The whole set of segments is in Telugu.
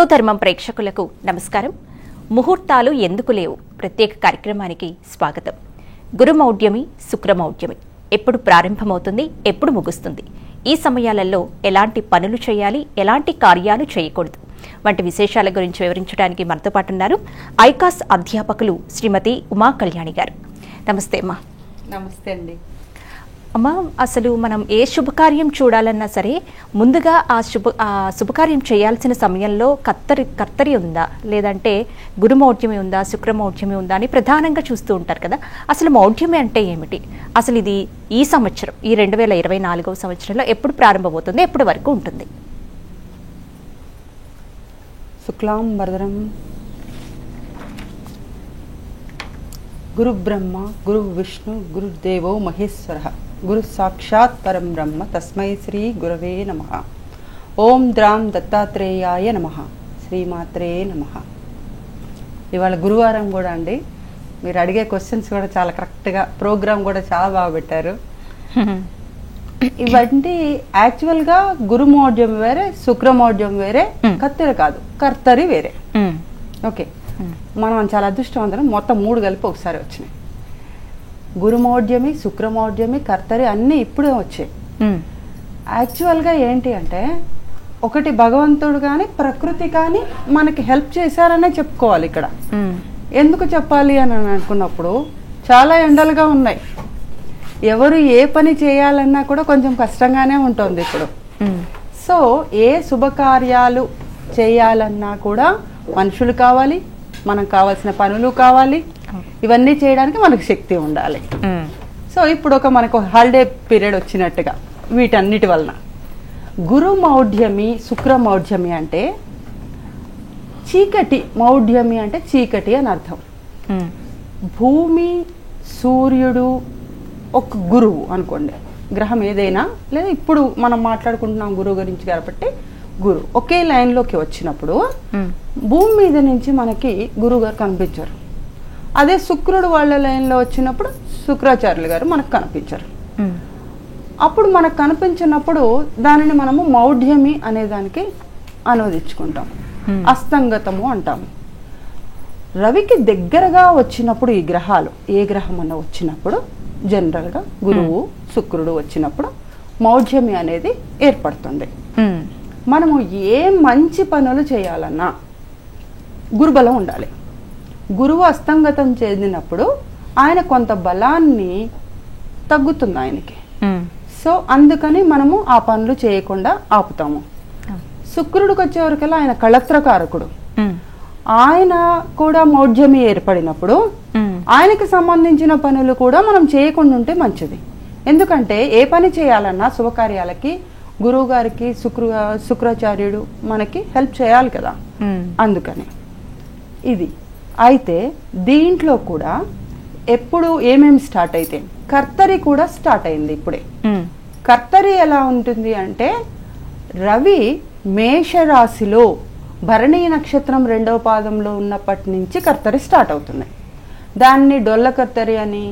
హిందూ ధర్మం ప్రేక్షకులకు నమస్కారం. ముహూర్తాలు ఎందుకు లేవు ప్రత్యేక కార్యక్రమానికి స్వాగతం. గురుమౌఢ్యమి, శుక్రమౌఢ్యమి ఎప్పుడు ప్రారంభమవుతుంది, ఎప్పుడు ముగుస్తుంది, ఈ సమయాలలో ఎలాంటి పనులు చేయాలి, ఎలాంటి కార్యాలు చేయకూడదు వంటి విశేషాల గురించి వివరించడానికి మనతో పాటు ఉన్నారు ఐకాస్ అధ్యాపకులు శ్రీమతి ఉమా కళ్యాణి గారు. నమస్తే అమ్మా. నమస్తే అండి. అమ్మా, అసలు మనం ఏ శుభకార్యం చూడాలన్నా సరే ముందుగా ఆ శుభకార్యం చేయాల్సిన సమయంలో కర్తరి ఉందా, లేదంటే గురుమౌఢ్యమి ఉందా, శుక్రమౌఢ్యమి ఉందా అని ప్రధానంగా చూస్తూ ఉంటారు కదా. అసలు మౌఢ్యమి అంటే ఏమిటి? అసలు ఇది ఈ సంవత్సరం, ఈ 2024వ సంవత్సరంలో ఎప్పుడు ప్రారంభమవుతుంది, ఎప్పటి వరకు ఉంటుంది? శుక్లాం వరదరం గురు బ్రహ్మ గురు విష్ణు గురుదేవో మహేశ్వర గురు సాక్షాత్ పరం బ్రహ్మ తస్మై శ్రీ గురవే నమః. ఓం ద్రాం దత్తాత్రేయాయ నమః. శ్రీమాత్రే నమః. ఇవాళ గురువారం కూడా అండి. మీరు అడిగే క్వశ్చన్స్ కూడా చాలా కరెక్ట్గా, ప్రోగ్రామ్ కూడా చాలా బాగా పెట్టారు. ఇవన్నీ యాక్చువల్గా గురుమౌఢ్యం వేరే, శుక్రమౌఢ్యం వేరే, కత్తెర కాదు, కర్తరి వేరే. ఓకే, మనం చాలా అదృష్టవంతులం, మొత్తం 3 కలిపి ఒకసారి వచ్చినాయి. గురుమౌఢ్యమి, శుక్రమౌఢ్యమి, కర్తరి అన్నీ ఇప్పుడే వచ్చాయి. యాక్చువల్గా ఏంటి అంటే, ఒకటి భగవంతుడు కానీ ప్రకృతి కానీ మనకి హెల్ప్ చేశారనే చెప్పుకోవాలి. ఇక్కడ ఎందుకు చెప్పాలి అని అనుకున్నప్పుడు, చాలా ఎండలుగా ఉన్నాయి, ఎవరు ఏ పని చేయాలన్నా కూడా కొంచెం కష్టంగానే ఉంటుంది ఇప్పుడు. సో ఏ శుభకార్యాలు చేయాలన్నా కూడా మనుషులు కావాలి, మనకు కావాల్సిన పనులు కావాలి, ఇవన్నీ చేయడానికి మనకు శక్తి ఉండాలి. సో ఇప్పుడు మనకు హాలిడే పీరియడ్ వచ్చినట్టుగా వీటన్నిటి వలన గురుమౌఢ్యమి, శుక్రమౌఢ్యమి అంటే చీకటి, మౌఢ్యమి అంటే చీకటి అని అర్థం. భూమి, సూర్యుడు ఒక గురువు అనుకోండి, గ్రహం ఏదైనా, లేదా ఇప్పుడు మనం మాట్లాడుకుంటున్నాం గురువు గురించి కాబట్టి గురువు ఒకే లైన్లోకి వచ్చినప్పుడు భూమి మీద నుంచి మనకి గురువు గారు కనిపించారు. అదే శుక్రుడు వాళ్ళ లైన్లో వచ్చినప్పుడు శుక్రాచార్యులు గారు మనకు కనిపించారు. అప్పుడు మనకు కనిపించినప్పుడు దానిని మనము మౌఢ్యమి అనే దానికి అనువదించుకుంటాం, అస్తంగతము అంటాము. రవికి దగ్గరగా వచ్చినప్పుడు ఈ గ్రహాలు, ఏ గ్రహం అన్న వచ్చినప్పుడు జనరల్గా గురువు, శుక్రుడు వచ్చినప్పుడు మౌఢ్యమి అనేది ఏర్పడుతుంది. మనము ఏ మంచి పనులు చేయాలన్నా గురుబలం ఉండాలి. గురువు అస్తంగతం చెందినప్పుడు ఆయన కొంత బలాన్ని తగ్గుతుంది ఆయనకి. సో అందుకని మనము ఆ పనులు చేయకుండా ఆపుతాము. శుక్రుడికి వచ్చేవరకల్లా ఆయన కళత్రకారకుడు, ఆయన కూడా మౌఢ్యమి ఏర్పడినప్పుడు ఆయనకి సంబంధించిన పనులు కూడా మనం చేయకుండా ఉంటే మంచిది. ఎందుకంటే ఏ పని చేయాలన్నా శుభకార్యాలకి గురువు గారికి శుక్రాచార్యుడు మనకి హెల్ప్ చేయాలి కదా, అందుకని ఇది. అయితే దీంట్లో కూడా ఎప్పుడు ఏమేమి స్టార్ట్ అయితే, కర్తరి కూడా స్టార్ట్ అయింది ఇప్పుడే. కర్తరి ఎలా ఉంటుంది అంటే, రవి మేషరాశిలో భరణీ నక్షత్రం 2వ పాదంలో ఉన్నప్పటి నుంచి కర్తరి స్టార్ట్ అవుతుంది. దాన్ని డొల్ల కర్తరి అని,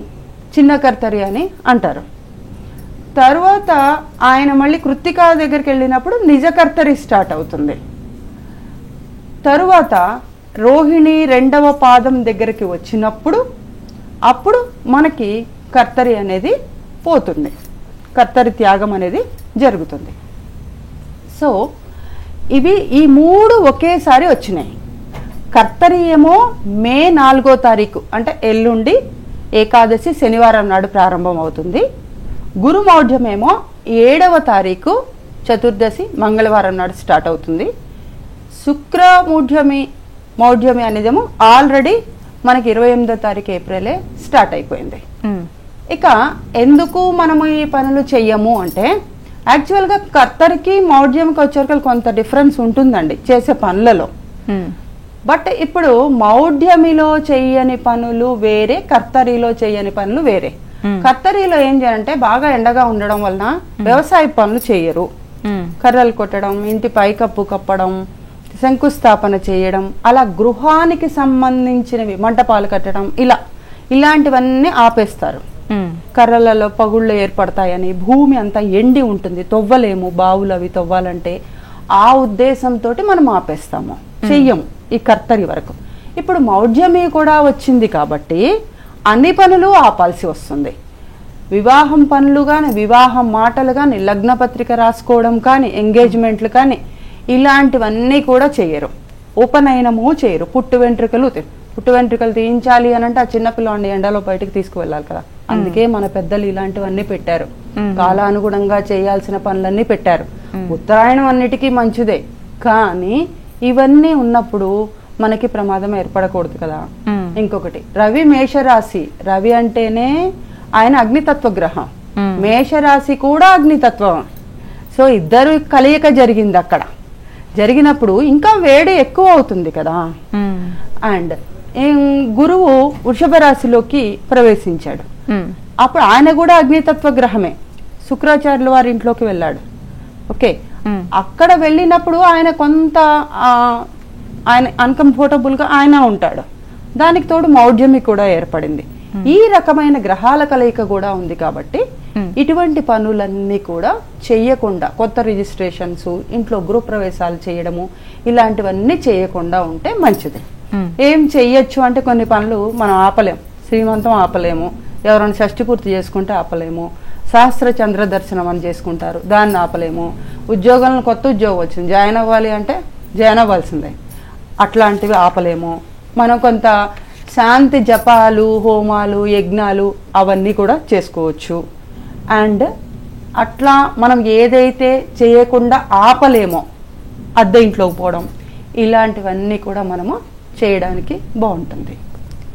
చిన్న కర్తరి అని అంటారు. తర్వాత ఆయన మళ్ళీ కృత్తికా దగ్గరికి వెళ్ళినప్పుడు నిజ కర్తరి స్టార్ట్ అవుతుంది. తరువాత రోహిణి 2వ పాదం దగ్గరికి వచ్చినప్పుడు అప్పుడు మనకి కర్తరి అనేది పోతుంది, కర్తరి త్యాగం అనేది జరుగుతుంది. సో ఇవి ఈ 3 ఒకేసారి వచ్చినాయి. కర్తరి ఏమో మే 4వ తారీఖు అంటే ఎల్లుండి ఏకాదశి శనివారం నాడు ప్రారంభం అవుతుంది. గురుమౌఢ్యమేమో 7వ తారీఖు చతుర్దశి మంగళవారం నాడు స్టార్ట్ అవుతుంది. శుక్రమౌఢ్యమి అనేదేమో ఆల్రెడీ మనకి 28వ తారీఖు ఏప్రిలే స్టార్ట్ అయిపోయింది. ఇక ఎందుకు మనము ఈ పనులు చెయ్యము అంటే, యాక్చువల్గా కర్తరికి మౌఢ్యంకి వచ్చేవరకు కొంత డిఫరెన్స్ ఉంటుందండి చేసే పనులలో. బట్ ఇప్పుడు మౌఢ్యమిలో చెయ్యని పనులు వేరే, కర్తరిలో చెయ్యని పనులు వేరే. కర్తరిలో ఏం చేయాలంటే, బాగా ఎండగా ఉండడం వలన వ్యవసాయ పనులు చేయరు. కర్రలు కొట్టడం, ఇంటి పైకప్పు కప్పడం, శంకుస్థాపన చేయడం, అలా గృహానికి సంబంధించినవి మంటపాలు కట్టడం, ఇలాంటివన్నీ ఆపేస్తారు. కర్రలలో పగుళ్ళు ఏర్పడతాయని, భూమి అంతా ఎండి ఉంటుంది, తవ్వలేము, బావులు అవి తవ్వాలంటే, ఆ ఉద్దేశంతో మనం ఆపేస్తాము. చెయ్యం ఈ కర్తరి వరకు. ఇప్పుడు మౌఢ్యమి కూడా వచ్చింది కాబట్టి అన్ని పనులు ఆపాల్సి వస్తుంది. వివాహం పనులు కానీ, వివాహం మాటలు కానీ, లగ్నపత్రిక రాసుకోవడం కానీ, ఎంగేజ్మెంట్లు కానీ ఇలాంటివన్నీ కూడా చేయరు. ఉపనయనము చేయరు. పుట్టు వెంట్రుకలు తీయించాలి అని అంటే ఆ చిన్నపిల్లాడిని ఎండలో బయటకు తీసుకువెళ్ళాలి కదా. అందుకే మన పెద్దలు ఇలాంటివన్నీ పెట్టారు. కాలానుగుణంగా చేయాల్సిన పనులన్నీ పెట్టారు. ఉత్తరాయణం అన్నిటికీ మంచిదే, కానీ ఇవన్నీ ఉన్నప్పుడు మనకి ప్రమాదం ఏర్పడకూడదు కదా. ఇంకొకటి, రవి మేషరాశి. రవి అంటేనే ఆయన అగ్నితత్వ గ్రహం, మేషరాశి కూడా అగ్నితత్వం. సో ఇద్దరు కలయిక జరిగింది అక్కడ. జరిగినప్పుడు ఇంకా వేడి ఎక్కువ అవుతుంది కదా. అండ్ గురువు వృషభ రాశిలోకి ప్రవేశించాడు. అప్పుడు ఆయన కూడా అగ్నితత్వ గ్రహమే. శుక్రాచార్యుల వారి ఇంట్లోకి వెళ్ళాడు. ఓకే, అక్కడ వెళ్ళినప్పుడు ఆయన కొంత ఆయన అన్కంఫర్టబుల్ గా ఆయన ఉంటాడు. దానికి తోడు మౌఢ్యమి కూడా ఏర్పడింది. ఈ రకమైన గ్రహాల కలయిక కూడా ఉంది కాబట్టి ఇటువంటి పనులన్నీ కూడా చెయ్యకుండా, కొత్త రిజిస్ట్రేషన్స్, ఇంట్లో గృహప్రవేశాలు చేయడము ఇలాంటివన్నీ చేయకుండా ఉంటే మంచిది. ఏం చెయ్యొచ్చు అంటే కొన్ని పనులు మనం ఆపలేము. శ్రీమంతం ఆపలేము, ఎవరైనా షష్ఠి పూర్తి చేసుకుంటే ఆపలేము, సహస్ర చంద్ర దర్శనం అని చేసుకుంటారు, దాన్ని ఆపలేము. ఉద్యోగాలను కొత్త ఉద్యోగం వచ్చింది, జాయిన్ అవ్వాలి అంటే జాయిన్ అవ్వాల్సిందే, అట్లాంటివి ఆపలేము. మనం కొంత శాంతి జపాలు, హోమాలు, యజ్ఞాలు అవన్నీ కూడా చేసుకోవచ్చు. అండ్ అట్లా మనం ఏదైతే చేయకుండా ఆపలేమో, అద్దె ఇంట్లోకి పోవడం, ఇలాంటివన్నీ కూడా మనము చేయడానికి బాగుంటుంది.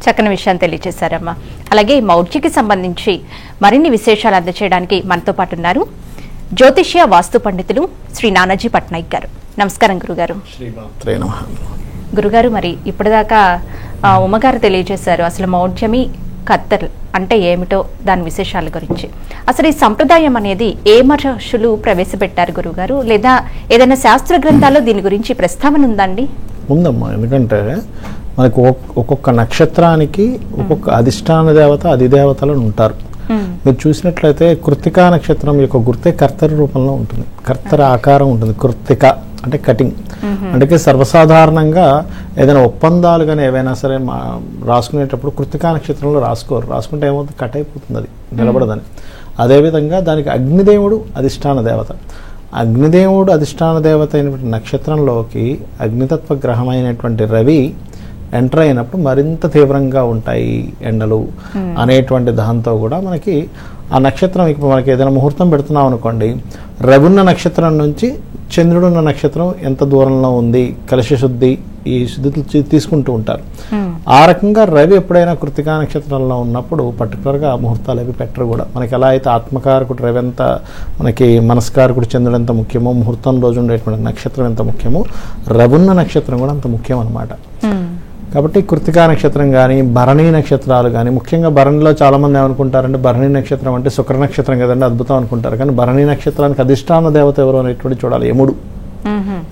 చక్కని విషయాన్ని తెలియజేశారమ్మా. అలాగే మౌఢ్యకి సంబంధించి మరిన్ని విశేషాలు అందజేయడానికి మనతో పాటు ఉన్నారు జ్యోతిష్య వాస్తు పండితులు శ్రీ నానాజీ పట్నాయక్ గారు. నమస్కారం గురుగారు. గురుగారు, మరి ఇప్పటిదాకా ఉమ్మగారు తెలియజేశారు అసలు మౌఢ్యమి, కత్తర్ అంటే ఏమిటో, దాని విశేషాల గురించి. అసలు ఈ సంప్రదాయం అనేది ఏ మహర్షులు ప్రవేశపెట్టారు గురుగారు, లేదా ఏదైనా శాస్త్ర గ్రంథాల్లో దీని గురించి ప్రస్తావన ఉందండి? ఉందమ్మా, ఎందుకంటే మనకు ఒక్కొక్క నక్షత్రానికి ఒక్కొక్క అధిష్టాన దేవత, అధిదేవతలను ఉంటారు. మీరు చూసినట్లయితే కృత్తికా నక్షత్రం యొక్క గుర్తే కర్తర రూపంలో ఉంటుంది. కర్తర ఆకారం ఉంటుంది. కృత్తిక అంటే కటింగ్. అంటే సర్వసాధారణంగా ఏదైనా ఒప్పందాలు కానీ ఏవైనా సరే రాసుకునేటప్పుడు కృత్తికా నక్షత్రంలో రాసుకోరు. రాసుకుంటే ఏమవుతుంది, కట్ అయిపోతుంది, అది నిలబడదని. అదేవిధంగా దానికి అగ్నిదేవుడు అధిష్టాన దేవత. అగ్నిదేవుడు అధిష్టాన దేవత అయినటువంటి నక్షత్రంలోకి అగ్నితత్వ గ్రహమైనటువంటి రవి ఎంటర్ అయినప్పుడు మరింత తీవ్రంగా ఉంటాయి ఎండలు అనేటువంటి దాంతో కూడా మనకి ఆ నక్షత్రం, ఇప్పుడు మనకి ఏదైనా ముహూర్తం పెడుతున్నాం అనుకోండి, రవున్న నక్షత్రం నుంచి చంద్రుడున్న నక్షత్రం ఎంత దూరంలో ఉంది, కలశ శుద్ధి, ఈ శుద్ధి తీసుకుంటూ ఉంటారు. ఆ రకంగా రవి ఎప్పుడైనా కృత్తికా నక్షత్రంలో ఉన్నప్పుడు పర్టికులర్గా ముహూర్తాలు అవి పెట్టరు కూడా. మనకి ఎలా అయితే ఆత్మకారకుడు రవి ఎంత, మనకి మనస్కారకుడు చంద్రుడు ఎంత ముఖ్యమో, ముహూర్తం రోజు ఉండేటువంటి నక్షత్రం ఎంత ముఖ్యమో, రవున్న నక్షత్రం కూడా అంత ముఖ్యం అన్నమాట. కాబట్టి కృత్తికా నక్షత్రం కానీ, భరణీ నక్షత్రాలు కానీ, ముఖ్యంగా భరణిలో చాలామంది ఏమనుకుంటారంటే భరణీ నక్షత్రం అంటే శుక్ర నక్షత్రం కదండి, అద్భుతం అనుకుంటారు. కానీ భరణీ నక్షత్రానికి అధిష్టాన దేవత ఎవరు అనేటువంటి చూడాలి. యముడు.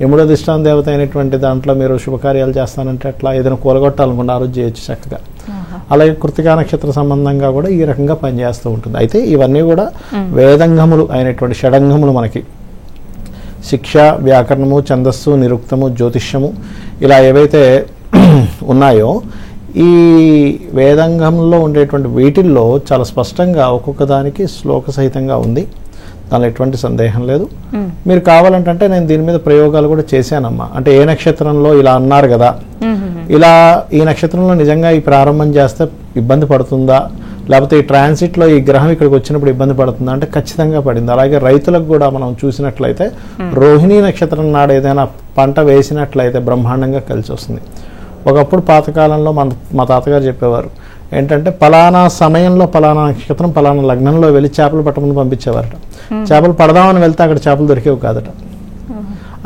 యముడు అధిష్టాన దేవత అయినటువంటి దాంట్లో మీరు శుభకార్యాలు చేస్తానంటే అట్లా ఏదైనా కూలగొట్టాలనుకుంటే ఆ రోజు చేయొచ్చు చక్కగా. అలాగే కృత్తికా నక్షత్ర సంబంధంగా కూడా ఈ రకంగా పనిచేస్తూ ఉంటుంది. అయితే ఇవన్నీ కూడా వేదంగములు అయినటువంటి షడంగములు మనకి శిక్ష, వ్యాకరణము, ఛందస్సు, నిరుక్తము, జ్యోతిష్యము ఇలా ఏవైతే ఉన్నాయో ఈ వేదాంగంలో ఉండేటువంటి వీటిల్లో చాలా స్పష్టంగా ఒక్కొక్క దానికి శ్లోక సహితంగా ఉంది. దానిలో ఎటువంటి సందేహం లేదు. మీరు కావాలంటే నేను దీని మీద ప్రయోగాలు కూడా చేశానమ్మా. అంటే ఏ నక్షత్రంలో ఇలా అన్నారు కదా, ఇలా ఈ నక్షత్రంలో నిజంగా ఈ ప్రారంభం చేస్తే ఇబ్బంది పడుతుందా, లేకపోతే ఈ ట్రాన్సిట్లో ఈ గ్రహం ఇక్కడికి వచ్చినప్పుడు ఇబ్బంది పడుతుందా అంటే ఖచ్చితంగా పడింది. అలాగే రైతులకు కూడా మనం చూసినట్లయితే రోహిణీ నక్షత్రం నాడు ఏదైనా పంట వేసినట్లయితే బ్రహ్మాండంగా కలిసి వస్తుంది. ఒకప్పుడు పాతకాలంలో మా తాతగారు చెప్పేవారు ఏంటంటే పలానా సమయంలో పలానా నక్షత్రం పలానా లగ్నంలో వెళ్ళి చేపలు పట్టమని పంపించేవారట. చేపలు పడదామని వెళ్తే అక్కడ చేపలు దొరికేవి కాదట.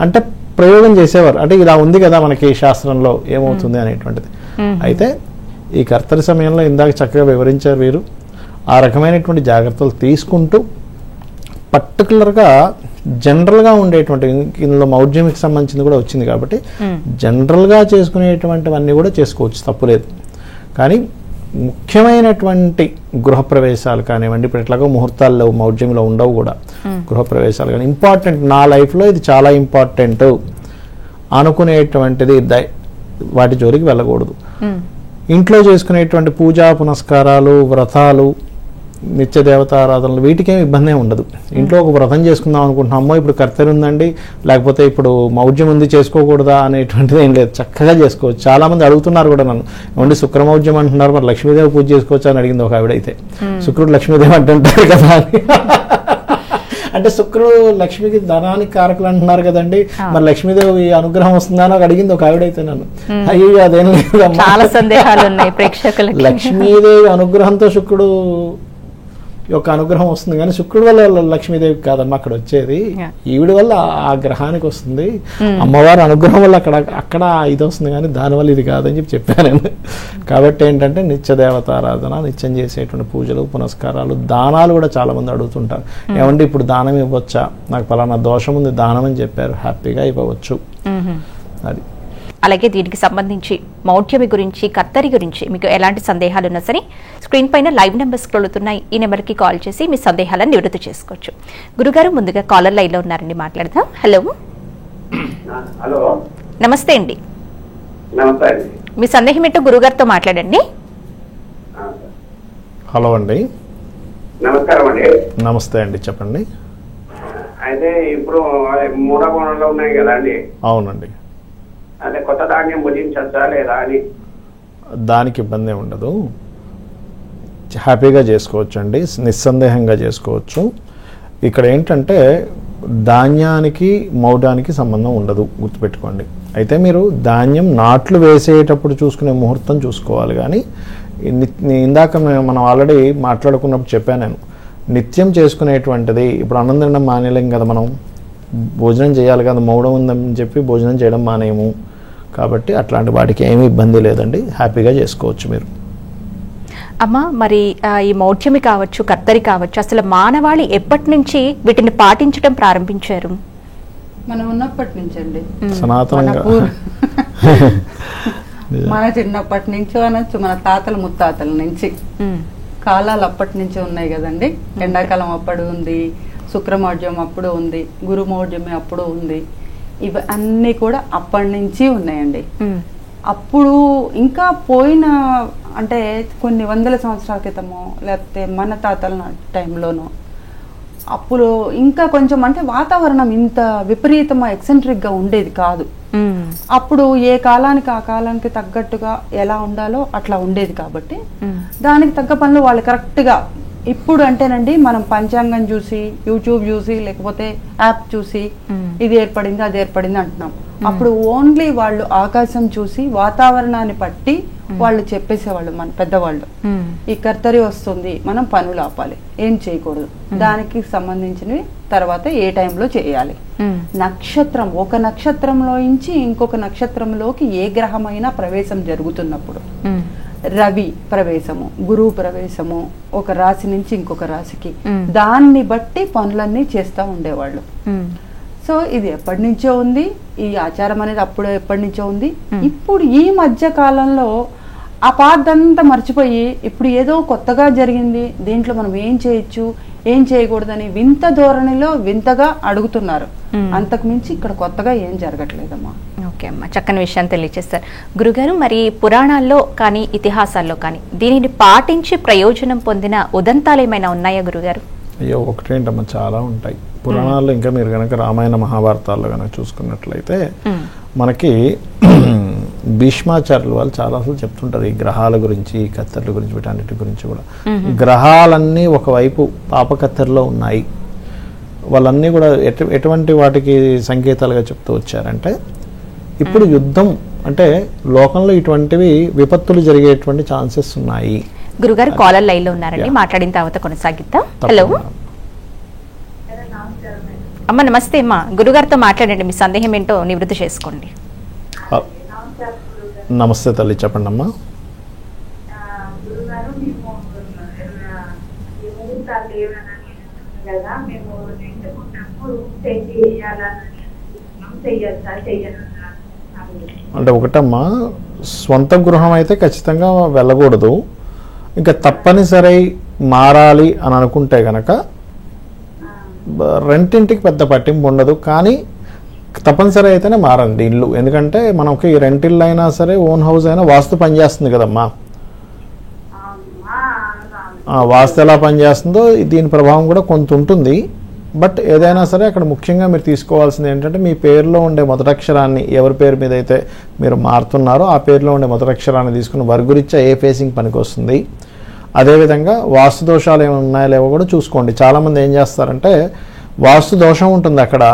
అంటే ప్రయోగం చేసేవారు. అంటే ఇలా ఉంది కదా మనకి శాస్త్రంలో ఏమవుతుంది అనేటువంటిది. అయితే ఈ కర్తరి సమయంలో ఇందాక చక్కగా వివరించారు వీరు. ఆ రకమైనటువంటి జాగ్రత్తలు తీసుకుంటూ పర్టికులర్గా జనరల్గా ఉండేటువంటి, ఇందులో మౌఢ్యమికి సంబంధించింది కూడా వచ్చింది కాబట్టి జనరల్గా చేసుకునేటువంటివన్నీ కూడా చేసుకోవచ్చు, తప్పులేదు. కానీ ముఖ్యమైనటువంటి గృహప్రవేశాలు కానివ్వండి, ఇప్పుడు ఎట్లాగో ముహూర్తాల్లో మౌఢ్యంలో ఉండవు కూడా, గృహప్రవేశాలు కానీ ఇంపార్టెంట్, నా లైఫ్లో ఇది చాలా ఇంపార్టెంట్ అనుకునేటువంటిది వాటి జోలికి వెళ్ళకూడదు. ఇంట్లో చేసుకునేటువంటి పూజా పునస్కారాలు, వ్రతాలు, నిత్య దేవతారాధనలు వీటికేం ఇబ్బంది ఉండదు. ఇంట్లో ఒక వ్రతం చేసుకుందాం అనుకుంటున్నాం, అమ్మో ఇప్పుడు కర్తెర ఉందండి, లేకపోతే ఇప్పుడు మౌఢ్యం ఉంది చేసుకోకూడదా అనేటువంటిది ఏం లేదు, చక్కగా చేసుకోవచ్చు. చాలా మంది అడుగుతున్నారు కూడా నన్ను, ఏమంటే శుక్రమౌఢ్యం అంటున్నారు, మరి లక్ష్మీదేవి పూజ చేసుకోవచ్చా అని అడిగింది ఒక ఆవిడైతే. శుక్రుడు లక్ష్మీదేవి అంటుంటారు కదా అని. అంటే శుక్రుడు లక్ష్మికి ధనానికి కారకులు అంటున్నారు కదండి, మరి లక్ష్మీదేవి అనుగ్రహం వస్తుందా అని అడిగింది ఒక ఆవిడైతే నన్ను. అయ్యో అదేం లేదు, చాలా సందేహాలు ఉన్నాయి ప్రేక్షకులకి. లక్ష్మీదేవి అనుగ్రహంతో శుక్రుడు యొక్క అనుగ్రహం వస్తుంది, కానీ శుక్రుడు వల్ల లక్ష్మీదేవికి కాదమ్మా అక్కడ వచ్చేది, ఈవిడి వల్ల ఆ గ్రహానికి వస్తుంది. అమ్మవారి అనుగ్రహం వల్ల అక్కడ ఇది వస్తుంది, కానీ దానివల్ల ఇది కాదని చెప్పాను నేను. కాబట్టి ఏంటంటే నిత్య దేవతారాధన, నిత్యం చేసేటువంటి పూజలు పునస్కారాలు, దానాలు కూడా చాలా మంది అడుగుతుంటారు, ఏమంటే ఇప్పుడు దానం ఇవ్వచ్చా, నాకు పలానా దోషం ఉంది దానం అని చెప్పారు, హ్యాపీగా ఇవ్వవచ్చు. అది అలాగే దీనికి సంబంధించి మౌఢ్యమి గురించి, కర్తరి గురించి మీకు ఎలాంటి సందేహాలు ఉన్నా సరే స్క్రీన్ పైన లైవ్ నెంబర్స్ స్క్రోలుతున్నాయి, ఈ నెంబర్కి కాల్ చేసి మీ సందేహాలను నివృత్తి చేసుకోవచ్చు. గురుగారు ముందుగా కాలర్ లైన్లో ఉన్నారండి, మాట్లాడదాం. హలో. హలో, నమస్తే అండి. నమస్తే అండి. మీ సందేహం ఏంటో గురుగారితో మాట్లాడండి. హలో అండి. నమస్కారం అండి. నమస్తే అండి, చెప్పండి. అయితే ఇప్పుడు మూఢకోణంలో ఉన్నాయి కదా అండి. అవునండి. అంటే కొత్త ధాన్యం భుజించచ్చా లేదా అని. దానికి ఇబ్బంది ఉండదు, హ్యాపీగా చేసుకోవచ్చు అండి, నిస్సందేహంగా చేసుకోవచ్చు. ఇక్కడ ఏంటంటే ధాన్యానికి మౌఢానికి సంబంధం ఉండదు, గుర్తుపెట్టుకోండి. అయితే మీరు ధాన్యం నాట్లు వేసేటప్పుడు చూసుకునే ముహూర్తం చూసుకోవాలి, కానీ ఇందాక మనం ఆల్రెడీ మాట్లాడుకున్నప్పుడు చెప్పాను నేను, నిత్యం చేసుకునేటువంటిది ఇప్పుడు అన్నం తినడం మానేలేం కదా, మనం భోజనం చేయాలి కదా, మౌఢం ఉందని చెప్పి భోజనం చేయడం మానేయము. కాబట్టి అట్లాంటి వాటికి ఏమీ ఇబ్బంది లేదండి, హ్యాపీగా చేసుకోవచ్చు మీరు. అమ్మ, మరి ఈ మౌఢ్యమి కావచ్చు, కర్తరి కావచ్చు, అసలు మానవాళి ఎప్పటి నుంచి వీటిని పాటించడం ప్రారంభించారు? మనం ఉన్నప్పటి నుంచి అండి, సనాతనంగా మన చిన్నప్పటి నుంచి అనొచ్చు, మన తాతల ముత్తాతల నుంచి కాలాలు అప్పటి నుంచి ఉన్నాయి కదండి. ఎండాకాలం అప్పుడు ఉంది, శుక్రమౌఢ్యం అప్పుడు ఉంది, గురుమౌఢ్యమి అప్పుడు ఉంది, ఇవి అన్నీ కూడా అప్పటి నుంచి ఉన్నాయండి. అప్పుడు ఇంకా పోయిన అంటే కొన్ని వందల సంవత్సరాల క్రితమో లేకపోతే మన తాతల టైంలోనో అప్పుడు ఇంకా కొంచెం అంటే వాతావరణం ఇంత విపరీతమా ఎక్సెంట్రిక్గా ఉండేది కాదు. అప్పుడు ఏ కాలానికి ఆ కాలానికి తగ్గట్టుగా ఎలా ఉండాలో అట్లా ఉండేది, కాబట్టి దానికి తగ్గ పనులు వాళ్ళు కరెక్ట్గా. ఇప్పుడు అంటేనండి మనం పంచాంగం చూసి, యూట్యూబ్ చూసి, లేకపోతే యాప్ చూసి ఇది ఏర్పడింది అది ఏర్పడింది అంటున్నాం. అప్పుడు ఓన్లీ వాళ్ళు ఆకాశం చూసి వాతావరణాన్ని పట్టి వాళ్ళు చెప్పేసేవాళ్ళు, మన పెద్దవాళ్ళు. ఈ కర్తరి వస్తుంది, మనం పనులు ఆపాలి, ఏం చేయకూడదు, దానికి సంబంధించినవి తర్వాత ఏ టైంలో చేయాలి, నక్షత్రం ఒక నక్షత్రంలో నుంచి ఇంకొక నక్షత్రంలోకి ఏ గ్రహమైనా ప్రవేశం జరుగుతున్నప్పుడు, రవి ప్రవేశము, గురువు ప్రవేశము, ఒక రాశి నుంచి ఇంకొక రాశికి, దాన్ని బట్టి పనులన్నీ చేస్తూ ఉండేవాళ్ళు. సో ఇది ఎప్పటి నుంచో ఉంది, ఈ ఆచారం అనేది అప్పుడు ఎప్పటి నుంచో ఉంది. ఇప్పుడు ఈ మధ్య కాలంలో ఆ పాదంతా మర్చిపోయి ఇప్పుడు ఏదో కొత్తగా జరిగింది, దీంట్లో మనం ఏం చేయొచ్చు ఏం చేయకూడదని వింత ధోరణిలో వింతగా అడుగుతున్నారు. అంతకు మించి ఇక్కడ కొత్తగా ఏం జరగట్లేదమ్మా. ఓకే అమ్మా, చక్కని విషయాన్ని తెలియజేస్తారు గురుగారు. మరి పురాణాల్లో కానీ ఇతిహాసాల్లో కానీ దీనిని పాటించి ప్రయోజనం పొందిన ఉదంతాలు ఏమైనా ఉన్నాయా గురుగారు? అయ్యో ఒకటేంటమ్మా, చాలా ఉంటాయి పురాణాల్లో. ఇంకా మీరు కనుక రామాయణ మహాభారతాల్లో కనుక చూసుకున్నట్లయితే మనకి భీష్మాచార్యులు వాళ్ళు చాలా అసలు చెప్తుంటారు ఈ గ్రహాల గురించి, కత్తెరల గురించి, వీటన్నిటి గురించి కూడా. గ్రహాలన్నీ ఒకవైపు పాపకత్తెరలో ఉన్నాయి, వాళ్ళన్నీ కూడా ఎటువంటి వాటికి సంకేతాలుగా చెప్తూ వచ్చారంటే ఇప్పుడు యుద్ధం అంటే లోకంలో ఇటువంటివి విపత్తులు జరిగేటువంటి ఛాన్సెస్ ఉన్నాయి. గురుగారు కాలర్ లైన్ లో ఉన్నారండి, మాట్లాడిన తర్వాత కొనసాగిద్దాం. హలో అమ్మ, నమస్తే అమ్మా. గురుగారితో మాట్లాడండి, మీ సందేహం ఏంటో నివృత్తి చేసుకోండి. నమస్తే తల్లి, చెప్పండి అమ్మా. అంటే ఒకటమ్మా, స్వంత గృహం అయితే ఖచ్చితంగా వెళ్ళకూడదు. ఇంకా తప్పనిసరి మారాలి అని అనుకుంటే గనక రెంటింటికి పెద్ద పట్టింపు ఉండదు, కానీ తప్పనిసరి అయితేనే మారండి ఇల్లు. ఎందుకంటే మనకి రెంట్ ఇల్లు అయినా సరే ఓన్ హౌస్ అయినా వాస్తు పనిచేస్తుంది కదమ్మా. వాస్తు ఎలా పనిచేస్తుందో దీని ప్రభావం కూడా కొంత ఉంటుంది. బట్ ఏదైనా సరే అక్కడ ముఖ్యంగా మీరు తీసుకోవాల్సింది ఏంటంటే మీ పేరులో ఉండే మొదటక్షరాన్ని, ఎవరి పేరు మీద అయితే మీరు మారుతున్నారో ఆ పేరులో ఉండే మొదటక్షరాన్ని తీసుకుని వర్గురీత్యా ఏ ఫేసింగ్ పనికి వస్తుంది. అదేవిధంగా వాస్తు దోషాలు ఏమైనా ఉన్నాయో లేవో కూడా చూసుకోండి. చాలామంది ఏం చేస్తారంటే వాస్తు దోషం ఉంటుంది అక్కడ,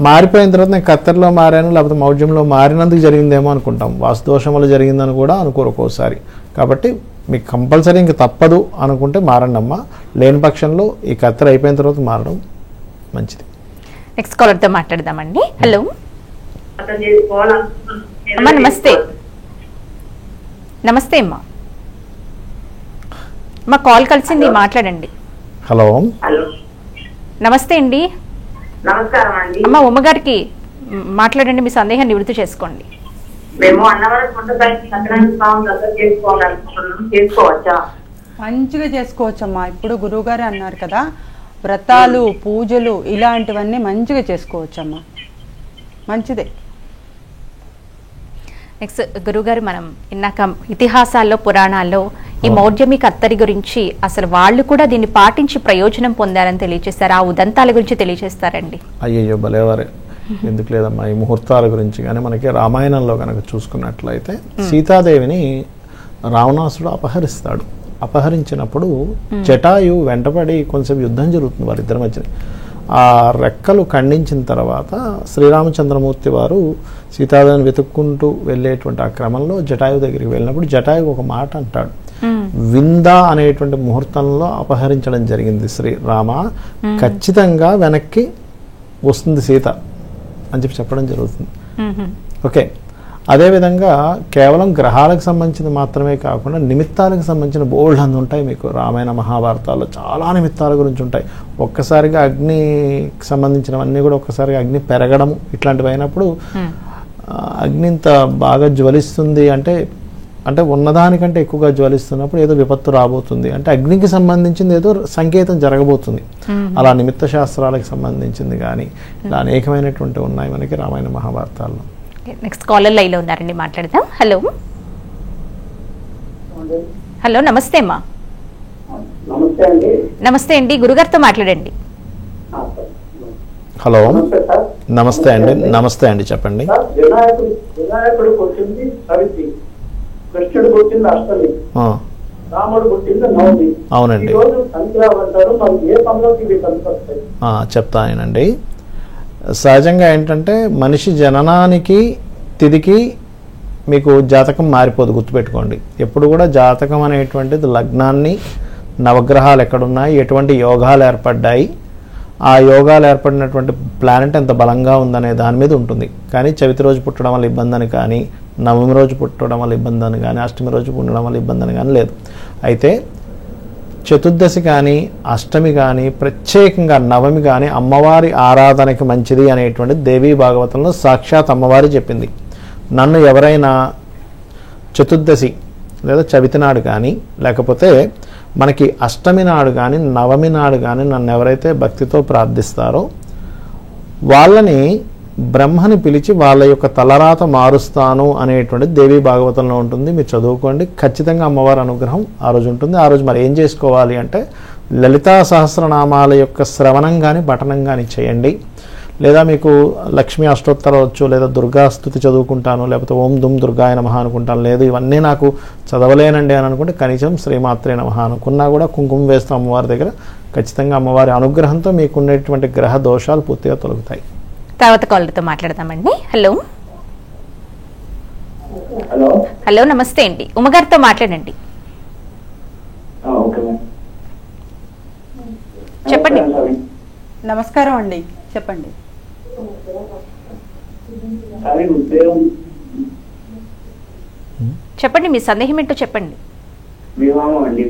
మారిపోయిన తర్వాత నేను కత్తెరలో మారాను లేకపోతే మౌఢ్యంలో మారినందుకు జరిగిందేమో అనుకుంటాం. వాస్తు దోషం వల్ల జరిగిందని కూడా అనుకోరు ఒక్కోసారి. కాబట్టి మీకు కంపల్సరీ ఇంక తప్పదు అనుకుంటే మారండి అమ్మా. లేని పక్షంలో ఈ కత్తెర అయిపోయిన తర్వాత మారడం మంచిది. నెక్స్ట్ కాలర్తో మాట్లాడదామండి. హలో అమ్మా, నమస్తే. నమస్తే అమ్మా, మా కాల్ కలిసింది, మాట్లాడండి. హలో నమస్తే అండి. నమస్కారం అండి. అమ్మ ఉమ్మగారికి మాట్లాడండి, మీ సందేహాన్ని నివృత్తి చేసుకోండి. మేము అన్నవరం కొండపైకి సత్యనారాయణ స్వామి దర్శనం చేసుకోవాలనుకుంటున్నాం, చేసుకోవచ్చా? మంచిగా చేసుకోవచ్చమ్మా. ఇప్పుడు గురువుగారు అన్నారు కదా, వ్రతాలు పూజలు ఇలాంటివన్నీ మంచిగా చేసుకోవచ్చమ్మా, మంచిదే. నెక్స్ట్ గురువుగారు, మనం ఇందాక ఇతిహాసాల్లో పురాణాల్లో ఈ మౌఢ్యమి కత్తరి గురించి అసలు వాళ్ళు కూడా దీన్ని పాటించి ప్రయోజనం పొందారని తెలియజేస్తారు. ఆ ఉదంతాల గురించి తెలియజేస్తారండి. అయ్యయ్యో భలేవారే, ఎందుకు లేదమ్మా. ఈ ముహూర్తాల గురించి కానీ మనకి రామాయణంలో కనుక చూసుకున్నట్లయితే సీతాదేవిని రావణాసుడు అపహరిస్తాడు. అపహరించినప్పుడు జటాయు వెంటపడి కొంచెం యుద్ధం జరుగుతుంది వారిద్దరి మధ్య. ఆ రెక్కలు ఖండించిన తర్వాత శ్రీరామచంద్రమూర్తి వారు సీతాదేవిని వెతుక్కుంటూ వెళ్ళేటువంటి ఆ క్రమంలో జటాయు దగ్గరికి వెళ్ళినప్పుడు జటాయు ఒక మాట అంటాడు, విందా అనేటువంటి ముహూర్తంలో అపహరించడం జరిగింది శ్రీరామ, ఖచ్చితంగా వెనక్కి వస్తుంది సీత అని చెప్పడం జరుగుతుంది. ఓకే, అదేవిధంగా కేవలం గ్రహాలకు సంబంధించింది మాత్రమే కాకుండా నిమిత్తాలకు సంబంధించిన బోల్డ్ అందు ఉంటాయి. మీకు రామాయణ మహాభారతాల్లో చాలా నిమిత్తాల గురించి ఉంటాయి. ఒక్కసారిగా అగ్నికి సంబంధించినవన్నీ కూడా ఒక్కసారిగా అగ్ని పెరగడం ఇట్లాంటివి అయినప్పుడు అగ్ని ఇంత బాగా జ్వలిస్తుంది అంటే ఉన్నదానికంటే ఎక్కువగా జ్వలిస్తున్నప్పుడు ఏదో విపత్తు రాబోతుంది అంటే అగ్నికి సంబంధించింది ఏదో సంకేతం జరగబోతుంది. అలా నిమిత్త శాస్త్రాలకు సంబంధించింది కానీ ఇలా అనేకమైనటువంటి ఉన్నాయి మనకి రామాయణ మహాభారతాల్లో. నెక్స్ట్ కాలర్ లైన్లో ఉన్నారండి, మాట్లాడదాం. హలో హలో నమస్తే అమ్మా. నమస్తే అండి. నమస్తే అండి, గురుగారితో మాట్లాడండి. హలో నమస్తే అండి. నమస్తే అండి, చెప్పండి. వినాయకుడు పుట్టింది సవితి, కృష్ణుడు పుట్టింది అష్టమి, రాముడు పుట్టింది నవమి. అవునండి, అంటారు. మరి ఏ పనులకి ఇవి కనిపిస్తాయి? చెప్తానండి. సహజంగా ఏంటంటే మనిషి జననానికి తిదికి మీకు జాతకం మారిపోదు, గుర్తుపెట్టుకోండి. ఎప్పుడు కూడా జాతకం అనేటువంటిది లగ్నాన్ని, నవగ్రహాలు ఎక్కడున్నాయి, ఎటువంటి యోగాలు ఏర్పడ్డాయి, ఆ యోగాలు ఏర్పడినటువంటి ప్లానెట్ ఎంత బలంగా ఉందనే దాని మీద ఉంటుంది. కానీ చవితి రోజు పుట్టడం వల్ల ఇబ్బంది అని కానీ, నవమి రోజు పుట్టడం వల్ల ఇబ్బంది అని కానీ, అష్టమి రోజు పుట్టడం వల్ల ఇబ్బంది అని కానీ లేదు. అయితే చతుర్దశి కానీ, అష్టమి కానీ, ప్రత్యేకంగా నవమి కానీ అమ్మవారి ఆరాధనకి మంచిది అనేటువంటి దేవీ భాగవతంలో సాక్షాత్ అమ్మవారి చెప్పింది. నన్ను ఎవరైనా చతుర్దశి లేదా చవితి నాడు కానీ లేకపోతే మనకి అష్టమి నాడు కానీ నవమి నాడు కానీ నన్ను ఎవరైతే భక్తితో ప్రార్థిస్తారో వాళ్ళని బ్రహ్మని పిలిచి వాళ్ళ యొక్క తలరాత మారుస్తాను అనేటువంటి దేవీ భాగవతంలో ఉంటుంది. మీరు చదువుకోండి, ఖచ్చితంగా అమ్మవారి అనుగ్రహం ఆ రోజు ఉంటుంది. ఆ రోజు మరి ఏం చేసుకోవాలి అంటే లలితా సహస్రనామాల యొక్క శ్రవణం కానీ పఠనం కానీ చేయండి. లేదా మీకు లక్ష్మీ అష్టోత్తరం వచ్చు, లేదా దుర్గా స్తుతి చదువుకుంటాను, లేకపోతే ఓం దుమ్ దుర్గాయ నమః అనుకుంటాను, లేదు ఇవన్నీ నాకు చదవలేనండి అని అనుకుంటే కనీసం శ్రీమాత్రే నమః అనుకున్నా కూడా కుంకుమ వేస్తాం అమ్మవారి దగ్గర. ఖచ్చితంగా అమ్మవారి అనుగ్రహంతో మీకు ఉండేటువంటి గ్రహ దోషాలు పూర్తిగా తొలగుతాయి. తర్వాత కాలర్తో మాట్లాడదామండి. హలో హలో హలో నమస్తే అండి, ఉమ్మగారితో మాట్లాడండి. చెప్పండి. నమస్కారం అండి, చెప్పండి. చెప్పండి, మీ సందేహం ఏంటో చెప్పండి. వివాహం అండి.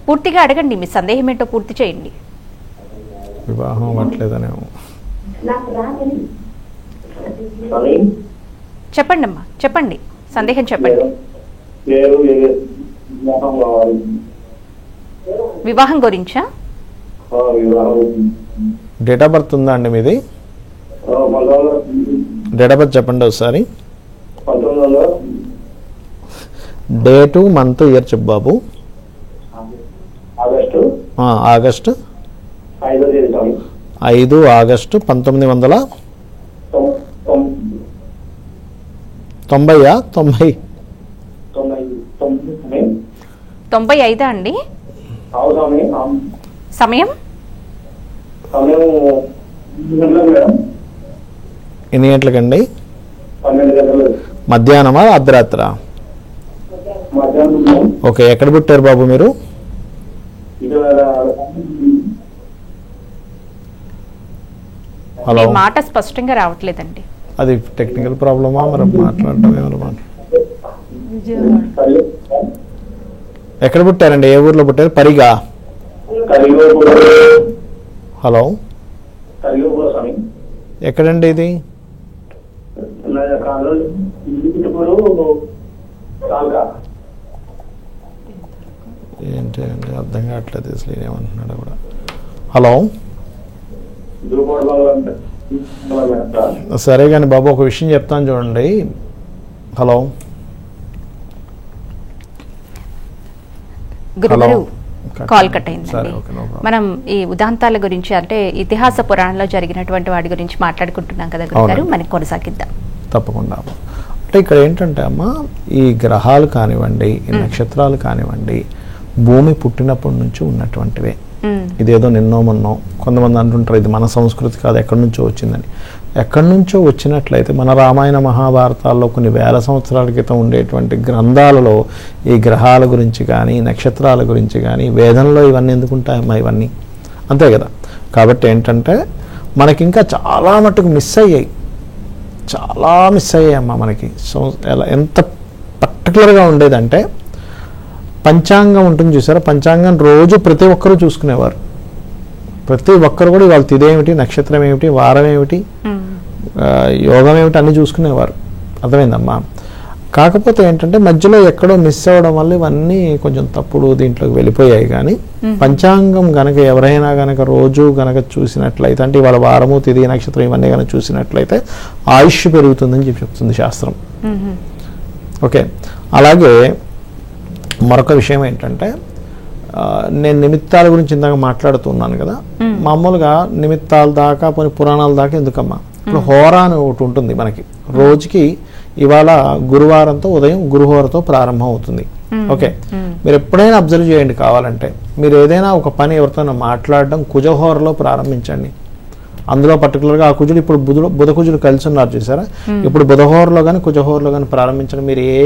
పూర్తిగా అడగండి, మీ సందేహం ఏంటో పూర్తి చేయండి. వివాహం అవ్వట్లేదనేమో. చెప్పండి అమ్మా, చెప్పండి, సందేహం చెప్పండి. వివాహం గురించా? డేట్ ఆఫ్ బర్త్ ఉందా అండి మీది? 1900 డేట్ ఆఫ్ బర్త్ చెప్పండి ఒకసారి. 1900 డేటు, మంత్, ఇయర్ చెప్పు బాబు. ఆగస్టు ఆగస్టు 5వ తేదీ స్వామి. 5 ఆగస్టు 1990. 95 అండి. సమయం మేడం ఎన్ని గంటలకండి? 12 గంటలు మధ్యాహ్నమా అర్ధరాత్రా? మధ్యాహ్నం. ఓకే, ఎక్కడ పుట్టారు బాబు మీరు? హలో, మీ మాట స్పష్టంగా రావట్లేదండి. అది టెక్నికల్ ప్రాబ్లమా మరి మాట్లాడటం ఏమన్నా? ఎక్కడ పుట్టారండి? ఏ ఊర్లో పుట్టారు? పరిగా? హలో, ఎక్కడండి ఇది? ఏంటి అండి అర్థం కావట్లేదు అసలు ఏమంటున్నాడు కూడా. హలో, సరే కానీ బాబు ఒక విషయం చెప్తాను చూడండి. హలో గురుగారు కాల్ కట్ అయిందండి. సరే, ఓకే, నో ప్రాబ్లం. మనం ఈ ఉదాంతాల గురించి అంటే ఇతిహాస పురాణంలో జరిగినటువంటి వాటి గురించి మాట్లాడుకుంటున్నాం కదా గురుగారు, అవునండి. మనకి కొనసాగిద్దాం. తప్పకుండా. అంటే ఇక్కడ ఏంటంటే అమ్మ, ఈ గ్రహాలు కానివ్వండి, ఈ నక్షత్రాలు కానివ్వండి, భూమి పుట్టినప్పటి నుంచి ఉన్నటువంటివే. ఇదేదో నిన్నో మొన్నో కొంతమంది అంటుంటారు ఇది మన సంస్కృతి కాదు, ఎక్కడి నుంచో వచ్చిందని. ఎక్కడి నుంచో వచ్చినట్లయితే మన రామాయణ మహాభారతాల్లో కొన్ని వేల సంవత్సరాల క్రితం ఉండేటువంటి గ్రంథాలలో ఈ గ్రహాల గురించి కానీ, నక్షత్రాల గురించి కానీ, వేదంలో ఇవన్నీ ఎందుకుంటాయమ్మా? ఇవన్నీ అంతే కదా. కాబట్టి ఏంటంటే మనకి ఇంకా చాలా మటుకు మిస్ అయ్యాయమ్మా మనకి. ఎంత పర్టికులర్గా ఉండేదంటే పంచాంగం ఉంటుంది చూసారా, పంచాంగం రోజు ప్రతి ఒక్కరూ చూసుకునేవారు. ప్రతి ఒక్కరు కూడా ఇవాళ తిదేమిటి, నక్షత్రం ఏమిటి, వారం ఏమిటి, యోగం ఏమిటి అన్నీ చూసుకునేవారు. అర్థమైందమ్మా. కాకపోతే ఏంటంటే మధ్యలో ఎక్కడో మిస్ అవ్వడం వల్ల ఇవన్నీ కొంచెం తప్పుడు దీంట్లోకి వెళ్ళిపోయాయి. కానీ పంచాంగం గనక ఎవరైనా గనక రోజు గనక చూసినట్లయితే, అంటే ఇవాళ వారము, తిథి, నక్షత్రం ఇవన్నీ కనుక చూసినట్లయితే ఆయుష్ పెరుగుతుందని చెప్తుంది శాస్త్రం. ఓకే, అలాగే మరొక విషయం ఏంటంటే నేను నిమిత్తాల గురించి ఇందాక మాట్లాడుతున్నాను కదా. మామూలుగా నిమిత్తాల దాకా పోనీ పురాణాల దాకా ఎందుకమ్మా, ఇప్పుడు హోరా అని ఒకటి ఉంటుంది మనకి. రోజుకి ఇవాళ గురువారంతో ఉదయం గురుహోరతో ప్రారంభం అవుతుంది. ఓకే, మీరు ఎప్పుడైనా అబ్జర్వ్ చేయండి కావాలంటే. మీరు ఏదైనా ఒక పని ఎవరితోనో మాట్లాడడం కుజహోరలో ప్రారంభించండి. అందులో పర్టికులర్గా ఆ కుజుడు ఇప్పుడు బుధ కుజుడు కలిసి ఉన్నారు చూసారా, ఇప్పుడు బుధహోరలో కానీ కుజహోరలో కానీ ప్రారంభించండి. మీరు ఏ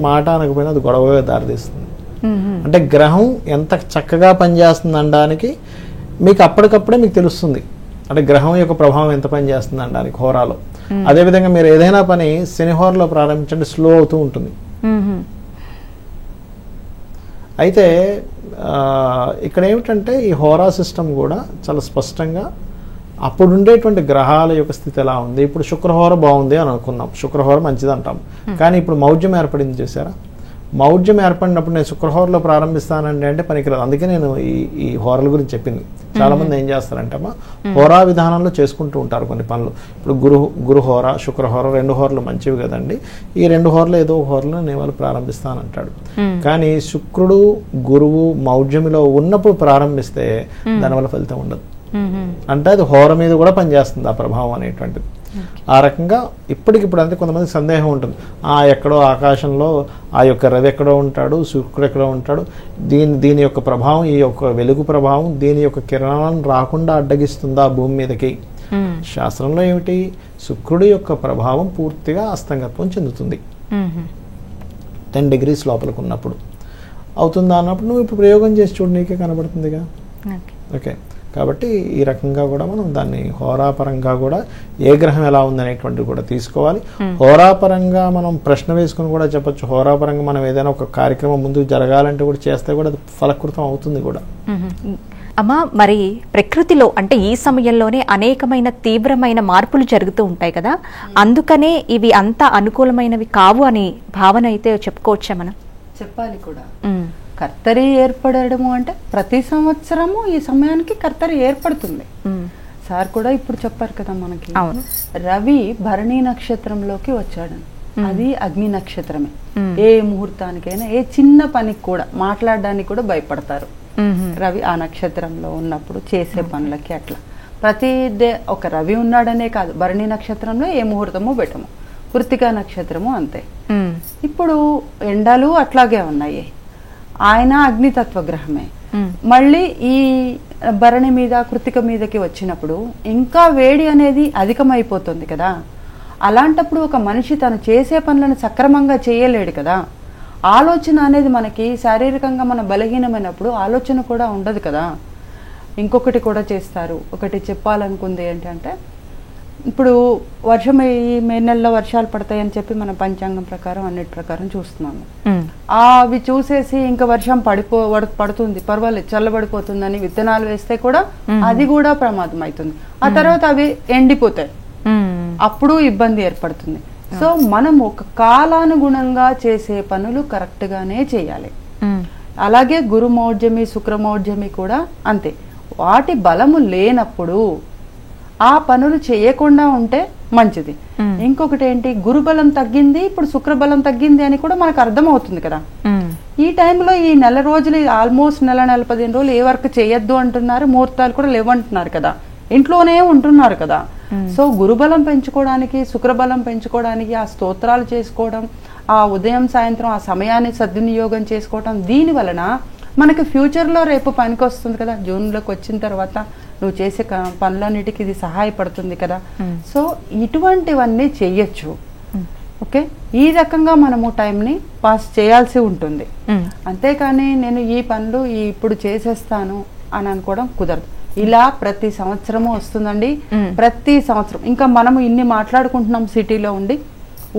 మాట అనకపోయినా అది గొడవగా దారితీస్తుంది. అంటే గ్రహం ఎంత చక్కగా పనిచేస్తుంది అనడానికి మీకు అప్పటికప్పుడే మీకు తెలుస్తుంది. అంటే గ్రహం యొక్క ప్రభావం ఎంత పనిచేస్తుంది అనడానికి హోరాలో. అదేవిధంగా మీరు ఏదైనా పని శని హోరలో ప్రారంభించండి, స్లో అవుతూ ఉంటుంది. అయితే ఇక్కడ ఏమిటంటే ఈ హోరా సిస్టమ్ కూడా చాలా స్పష్టంగా అప్పుడు ఉండేటువంటి గ్రహాల యొక్క స్థితి ఎలా ఉంది. ఇప్పుడు శుక్రహోర బాగుంది అని అనుకున్నాం, శుక్రహోర మంచిది అంటాం. కానీ ఇప్పుడు మౌఢ్యం ఏర్పడింది చూసారా, మౌఢ్యం ఏర్పడినప్పుడు నేను శుక్రహోరలో ప్రారంభిస్తానండి అంటే పనికిరాదు. అందుకే నేను ఈ హోరల గురించి చెప్పింది. చాలామంది ఏం చేస్తారంటే అమ్మా హోరా విధానంలో చేసుకుంటూ ఉంటారు కొన్ని పనులు. ఇప్పుడు గురుహోర, శుక్రహోర 2 హోరలు మంచివి కదండి, ఈ 2 హోరలు ఏదో ఒక హోరలో నేను వాళ్ళు ప్రారంభిస్తానంటాడు. కానీ శుక్రుడు గురువు మౌఢ్యమిలో ఉన్నప్పుడు ప్రారంభిస్తే దానివల్ల ఫలితం ఉండదు. అంటే అది హోర మీద కూడా పనిచేస్తుంది ఆ ప్రభావం అనేటువంటిది. ఆ రకంగా ఇప్పటికిప్పుడు అంటే కొంతమందికి సందేహం ఉంటుంది, ఎక్కడో ఆకాశంలో ఆ యొక్క రవి ఎక్కడో ఉంటాడు, శుక్రుడు ఎక్కడో ఉంటాడు, దీని యొక్క ప్రభావం, ఈ యొక్క వెలుగు ప్రభావం దీని యొక్క కిరణాలను రాకుండా అడ్డగిస్తుందా భూమి మీదకి? శాస్త్రంలో ఏమిటి, శుక్రుడి యొక్క ప్రభావం పూర్తిగా అస్తంగత్వం చెందుతుంది 10 degrees లోపలికి ఉన్నప్పుడు. అవుతుందా అన్నప్పుడు నువ్వు ఇప్పుడు ప్రయోగం చేసి చూడు, నీకే కనబడుతుందిగా. ఓకే, కాబట్టి ఈ రకంగా కూడా మనం దాన్ని హోరాపరంగా కూడా ఏ గ్రహం ఎలా ఉందనేటువంటిది కూడా తీసుకోవాలి. హోరాపరంగా మనం ప్రశ్న వేసుకుని కూడా చెప్పచ్చు. హోరాపరంగా మనం ఏదైనా ఒక కార్యక్రమం ముందుకు జరగాలంటే కూడా చేస్తే కూడా ఫలకృతం అవుతుంది కూడా. అమ్మా, మరి ప్రకృతిలో అంటే ఈ సమయంలోనే అనేకమైన తీవ్రమైన మార్పులు జరుగుతూ ఉంటాయి కదా, అందుకనే ఇవి అంత అనుకూలమైనవి కావు అని భావన అయితే చెప్పుకోవచ్చా మనం? చెప్పాలి కూడా. కర్తరి ఏర్పడము అంటే ప్రతి సంవత్సరము ఈ సమయానికి కర్తరి ఏర్పడుతుంది. సార్ కూడా ఇప్పుడు చెప్పారు కదా మనకి, అవును. రవి భరణి నక్షత్రంలోకి వచ్చాడు. అది అగ్ని నక్షత్రమే. ఏ ముహూర్తానికైనా ఏ చిన్న పనికి కూడా మాట్లాడడానికి కూడా భయపడతారు రవి ఆ నక్షత్రంలో ఉన్నప్పుడు చేసే పనులకి. అట్లా ప్రతి ఒక రవి ఉన్నాడనే కాదు, భరణి నక్షత్రంలో ఏ ముహూర్తము పెట్టము, కృత్తికా నక్షత్రము అంతే. ఇప్పుడు ఎండలు అట్లాగే ఉన్నాయి. ఆయన అగ్నితత్వ గ్రహమే. మళ్ళీ ఈ భరణి మీద కృత్తిక మీదకి వచ్చినప్పుడు ఇంకా వేడి అనేది అధికమైపోతుంది కదా. అలాంటప్పుడు ఒక మనిషి తను చేసే పనులను సక్రమంగా చేయలేడు కదా. ఆలోచన అనేది మనకి శారీరకంగా మన బలహీనమైనప్పుడు ఆలోచన కూడా ఉండదు కదా. ఇంకొకటి కూడా చేస్తారు. ఒకటి చెప్పాలనుకుంది ఏంటంటే, ఇప్పుడు వర్షం ఈ మే నెలలో వర్షాలు పడతాయని చెప్పి మన పంచాంగం ప్రకారం అన్నిటి ప్రకారం చూస్తున్నాము. అవి చూసేసి ఇంకా వర్షం పడుతుంది పర్వాలేదు చల్లబడిపోతుందని విత్తనాలు వేస్తే కూడా అది కూడా ప్రమాదం అవుతుంది. ఆ తర్వాత అవి ఎండిపోతాయి, అప్పుడు ఇబ్బంది ఏర్పడుతుంది. సో మనం ఒక కాలానుగుణంగా చేసే పనులు కరెక్ట్ గానే చేయాలి. అలాగే గురుమౌఢ్యమి శుక్రమౌఢ్యమి కూడా అంతే. వాటి బలము లేనప్పుడు ఆ పనులు చేయకుండా ఉంటే మంచిది. ఇంకొకటి ఏంటి, గురుబలం తగ్గింది, ఇప్పుడు శుక్రబలం తగ్గింది అని కూడా మనకు అర్థం అవుతుంది కదా. ఈ టైంలో ఈ నెల రోజులు ఆల్మోస్ట్ నెల 15 రోజులు ఏ వర్క్ చేయొద్దు అంటున్నారు, ముహూర్తాలు కూడా లేవంటున్నారు కదా, ఇంట్లోనే ఉంటున్నారు కదా. సో గురుబలం పెంచుకోవడానికి శుక్రబలం పెంచుకోవడానికి ఆ స్తోత్రాలు చేసుకోవడం, ఆ ఉదయం సాయంత్రం ఆ సమయాన్ని సద్వినియోగం చేసుకోవడం, దీని వలన మనకి ఫ్యూచర్లో రేపు పనికి వస్తుంది కదా. జూన్లోకి వచ్చిన తర్వాత నువ్వు చేసే పనులన్నిటికీ ఇది సహాయపడుతుంది కదా. సో ఇటువంటివన్నీ చెయ్యొచ్చు. ఓకే, ఈ రకంగా మనము టైంని పాస్ చేయాల్సి ఉంటుంది. అంతేకాని నేను ఈ పనులు ఇప్పుడు చేసేస్తాను అని అనుకోవడం కుదరదు. ఇలా ప్రతి సంవత్సరము వస్తుందండి. ప్రతి సంవత్సరం ఇంకా మనము ఇన్ని మాట్లాడుకుంటున్నాం సిటీలో ఉండి,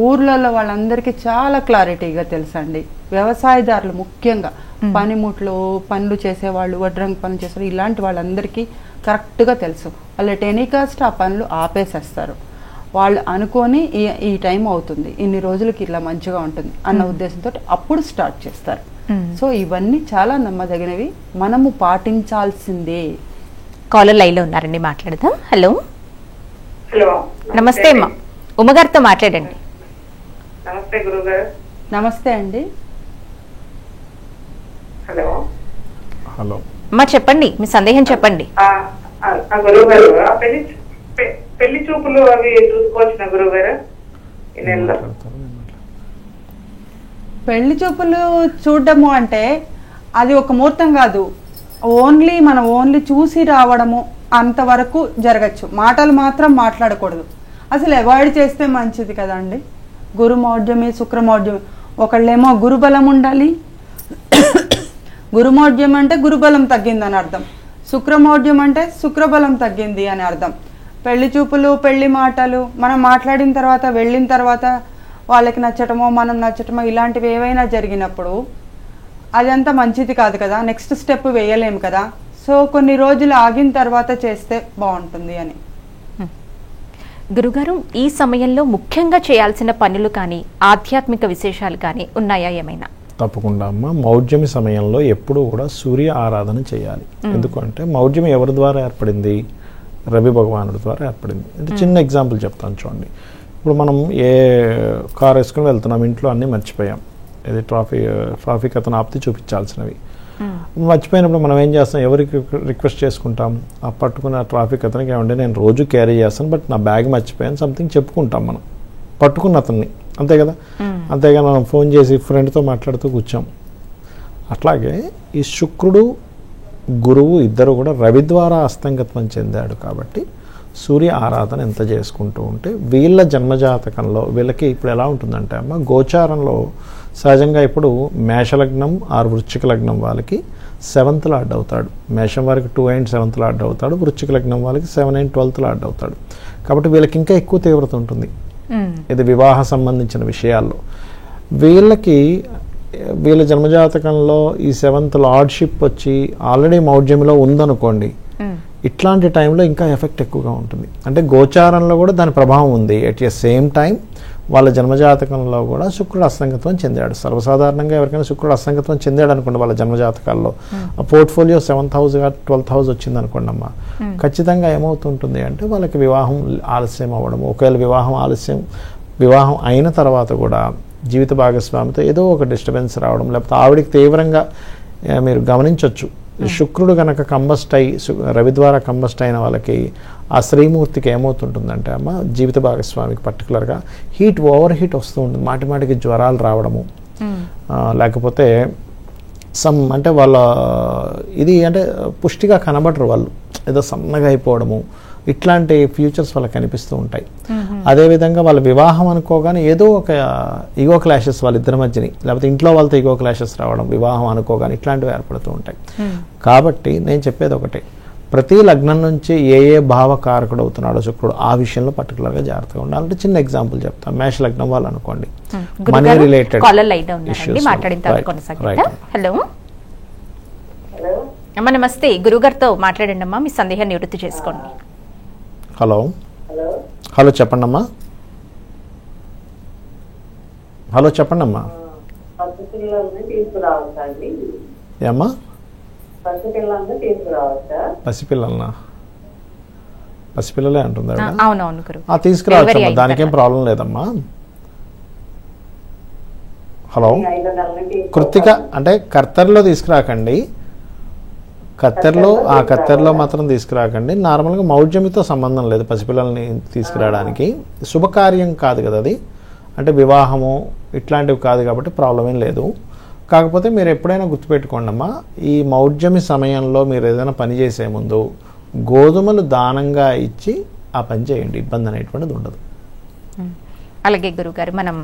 ఊర్లలో వాళ్ళందరికీ చాలా క్లారిటీగా తెలుసండి. వ్యవసాయదారులు ముఖ్యంగా పనిముట్లు పనులు చేసేవాళ్ళు, వడ్రంగి పనులు చేసేవాళ్ళు, ఇలాంటి వాళ్ళందరికీ కరెక్ట్గా తెలుసు. వాళ్ళు టెనికాస్ట్ ఆ పనులు ఆపేసేస్తారు. వాళ్ళు అనుకొని ఈ టైం అవుతుంది, ఇన్ని రోజులకి ఇలా మంచిగా ఉంటుంది అన్న ఉద్దేశంతో అప్పుడు స్టార్ట్ చేస్తారు. సో ఇవన్నీ చాలా నమ్మదగినవి, మనము పాటించాల్సిందే. కాలర్ లైన్ లో ఉన్నారండి, మాట్లాడదాం. హలో హలో, నమస్తే అమ్మా, ఉమ్మగారితో మాట్లాడండి. నమస్తే గురుగారు. నమస్తే అండి. హలో హలో అమ్మా చెప్పండి, మీ సందేహం చెప్పండి. గురుగారు, పెళ్లి చూపులు అవి చూసుకోవచ్చిన గురుగారు ఈ నెలలో? పెళ్లి చూపులు చూడడము అంటే అది ఒక ముహూర్తం కాదు, మనం ఓన్లీ చూసి రావడము అంతవరకు జరగచ్చు. మాటలు మాత్రం మాట్లాడకూడదు, అసలు అవాయిడ్ చేస్తే మంచిది కదండి. గురుమౌఢ్యమి శుక్రమౌఢ్యమి, ఒకళ్ళేమో గురుబలం ఉండాలి, గురుమౌఢ్యం అంటే గురుబలం తగ్గింది అని అర్థం, శుక్రమౌఢ్యం అంటే శుక్రబలం తగ్గింది అని అర్థం. పెళ్లి చూపులు పెళ్లి మాటలు మనం మాట్లాడిన తర్వాత వెళ్ళిన తర్వాత వాళ్ళకి నచ్చటమో మనం నచ్చటమో ఇలాంటివి ఏవైనా జరిగినప్పుడు అదంతా మంచిది కాదు కదా, నెక్స్ట్ స్టెప్ వేయలేము కదా. సో కొన్ని రోజులు ఆగిన తర్వాత చేస్తే బాగుంటుంది అని. గురుగారు, ఈ సమయంలో ముఖ్యంగా చేయాల్సిన పనులు కానీ ఆధ్యాత్మిక విశేషాలు కానీ ఉన్నాయా ఏమైనా? తప్పకుండా అమ్మ. మౌఢ్యమి సమయంలో ఎప్పుడూ కూడా సూర్య ఆరాధన చేయాలి. ఎందుకంటే మౌఢ్యమి ఎవరి ద్వారా ఏర్పడింది? రవి భగవానుడి ద్వారా ఏర్పడింది. అంటే చిన్న ఎగ్జాంపుల్ చెప్తాను చూడండి. ఇప్పుడు మనం ఏ కార్ వేసుకుని వెళ్తున్నాం, ఇంట్లో అన్నీ మర్చిపోయాం, ఇది ట్రాఫిక్ అతను ఆపితే చూపించాల్సినవి మర్చిపోయినప్పుడు మనం ఏం చేస్తాం, ఎవరికి రిక్వెస్ట్ చేసుకుంటాం, ఆ పట్టుకున్న ట్రాఫిక్ అతనికి ఏమంటే నేను రోజు క్యారీ చేస్తాను బట్ నా బ్యాగ్ మర్చిపోయాను సంథింగ్ చెప్పుకుంటాం మనం పట్టుకున్న అతన్ని, అంతే కదా. అంతేగా మనం ఫోన్ చేసి ఫ్రెండ్తో మాట్లాడుతూ కూర్చోం. అట్లాగే ఈ శుక్రుడు గురువు ఇద్దరు కూడా రవి ద్వారా అస్తంగత్వం చెందాడు కాబట్టి సూర్య ఆరాధన ఎంత చేసుకుంటూ ఉంటే వీళ్ళ జన్మజాతకంలో వీళ్ళకి ఇప్పుడు ఎలా ఉంటుందంటే అమ్మ, గోచారంలో సహజంగా ఇప్పుడు మేషలగ్నం ఆర్ వృశ్చిక లగ్నం వాళ్ళకి 7th లార్డ్ అవుతాడు, మేషం వారికి 2 and 7th లార్డ్ అవుతాడు, వృశ్చిక లగ్నం వాళ్ళకి 7 and 12th లార్డ్ అవుతాడు. కాబట్టి వీళ్ళకి ఇంకా ఎక్కువ తీవ్రత ఉంటుంది ఇది వివాహ సంబంధించిన విషయాల్లో. వీళ్ళ జన్మజాతకంలో ఈ 7th లార్డ్షిప్ వచ్చి ఆల్రెడీ మౌఢ్యంలో ఉందనుకోండి, ఇట్లాంటి టైంలో ఇంకా ఎఫెక్ట్ ఎక్కువగా ఉంటుంది. అంటే గోచారంలో కూడా దాని ప్రభావం ఉంది. ఎట్ ఎ సేమ్ టైం వాళ్ళ జన్మజాతకంలో కూడా శుక్రుడు అస్తంగత్వం చెందాడు. సర్వసాధారణంగా ఎవరికైనా శుక్రుడు అస్తంగత్వం చెందాడు అనుకోండి వాళ్ళ జన్మజాతకాల్లో, ఆ portfolio 7th house 12th house వచ్చింది అనుకోండి అమ్మా, ఖచ్చితంగా ఏమవుతుంటుంది అంటే వాళ్ళకి వివాహం ఆలస్యం అవ్వడము, ఒకవేళ వివాహం అయిన తర్వాత కూడా జీవిత భాగస్వామితో ఏదో ఒక డిస్టర్బెన్స్ రావడం, లేకపోతే ఆవిడికి తీవ్రంగా మీరు గమనించవచ్చు శుక్రుడు కనుక కంబస్ట్ అయి రవి ద్వారా కంబస్ట్ అయిన వాళ్ళకి ఆ స్త్రీమూర్తికి ఏమవుతుంటుందంటే అమ్మ జీవిత భాగస్వామికి పర్టికులర్గా ఓవర్ హీట్ వస్తూ ఉంటుంది, మాటిమాటికి జ్వరాలు రావడము, లేకపోతే అంటే వాళ్ళ ఇది అంటే పుష్టిగా కనబడరు వాళ్ళు, ఏదో సన్నగా అయిపోవడము, ఇట్లాంటి ఫ్యూచర్స్ వాళ్ళకి కనిపిస్తూ ఉంటాయి. అదేవిధంగా వాళ్ళ వివాహం అనుకోగానే ఏదో ఒక ఈగో క్లాషెస్ వాళ్ళిద్దరి మధ్యని, లేకపోతే ఇంట్లో వాళ్ళతో ఈగో క్లాషెస్ రావడం, వివాహం అనుకోగానే ఇట్లాంటివి ఏర్పడుతూ ఉంటాయి. కాబట్టి నేను చెప్పేది ఒకటే, ప్రతి లగ్నం నుంచి ఏ భావకారకుడు అవుతున్నాడో శుక్రుడు ఆ విషయంలో పర్టికులర్గా జాగ్రత్తగా ఉండాలంటే చిన్న ఎగ్జాంపుల్ చెప్తాను. మేష లగ్నం వాళ్ళు అనుకోండి, మనీ రిలేటెడ్ ఇష్యూస్. హలో అమ్మ, నమస్తే. గురుగారితో మాట్లాడండి అమ్మా, మీ సందేహాన్ని నివృత్తి చేసుకోండి. హలో చెప్పండి అమ్మా. ఏమ్మా పసిపిల్లలనా? పసిపిల్లలే అంటుందా? తీసుకురావచ్చమ్మా, దానికేం ప్రాబ్లం లేదమ్మా. హలో, కృత్తిక అంటే కర్తరిలో తీసుకురాకండి, కత్తెరలో మాత్రం తీసుకురాకండి. నార్మల్గా మౌఢ్యమితో సంబంధం లేదు పసిపిల్లల్ని తీసుకురావడానికి, శుభకార్యం కాదు కదా అది, అంటే వివాహము ఇట్లాంటివి కాదు కాబట్టి ప్రాబ్లం ఏం లేదు. కాకపోతే మీరు ఎప్పుడైనా గుర్తుపెట్టుకోండి అమ్మా, ఈ మౌఢ్యమి సమయంలో మీరు ఏదైనా పని చేసే ముందు గోధుమలు దానంగా ఇచ్చి ఆ పని చేయండి, ఇబ్బంది అనేటువంటిది ఉండదు. అలాగే గురుగారు, మనం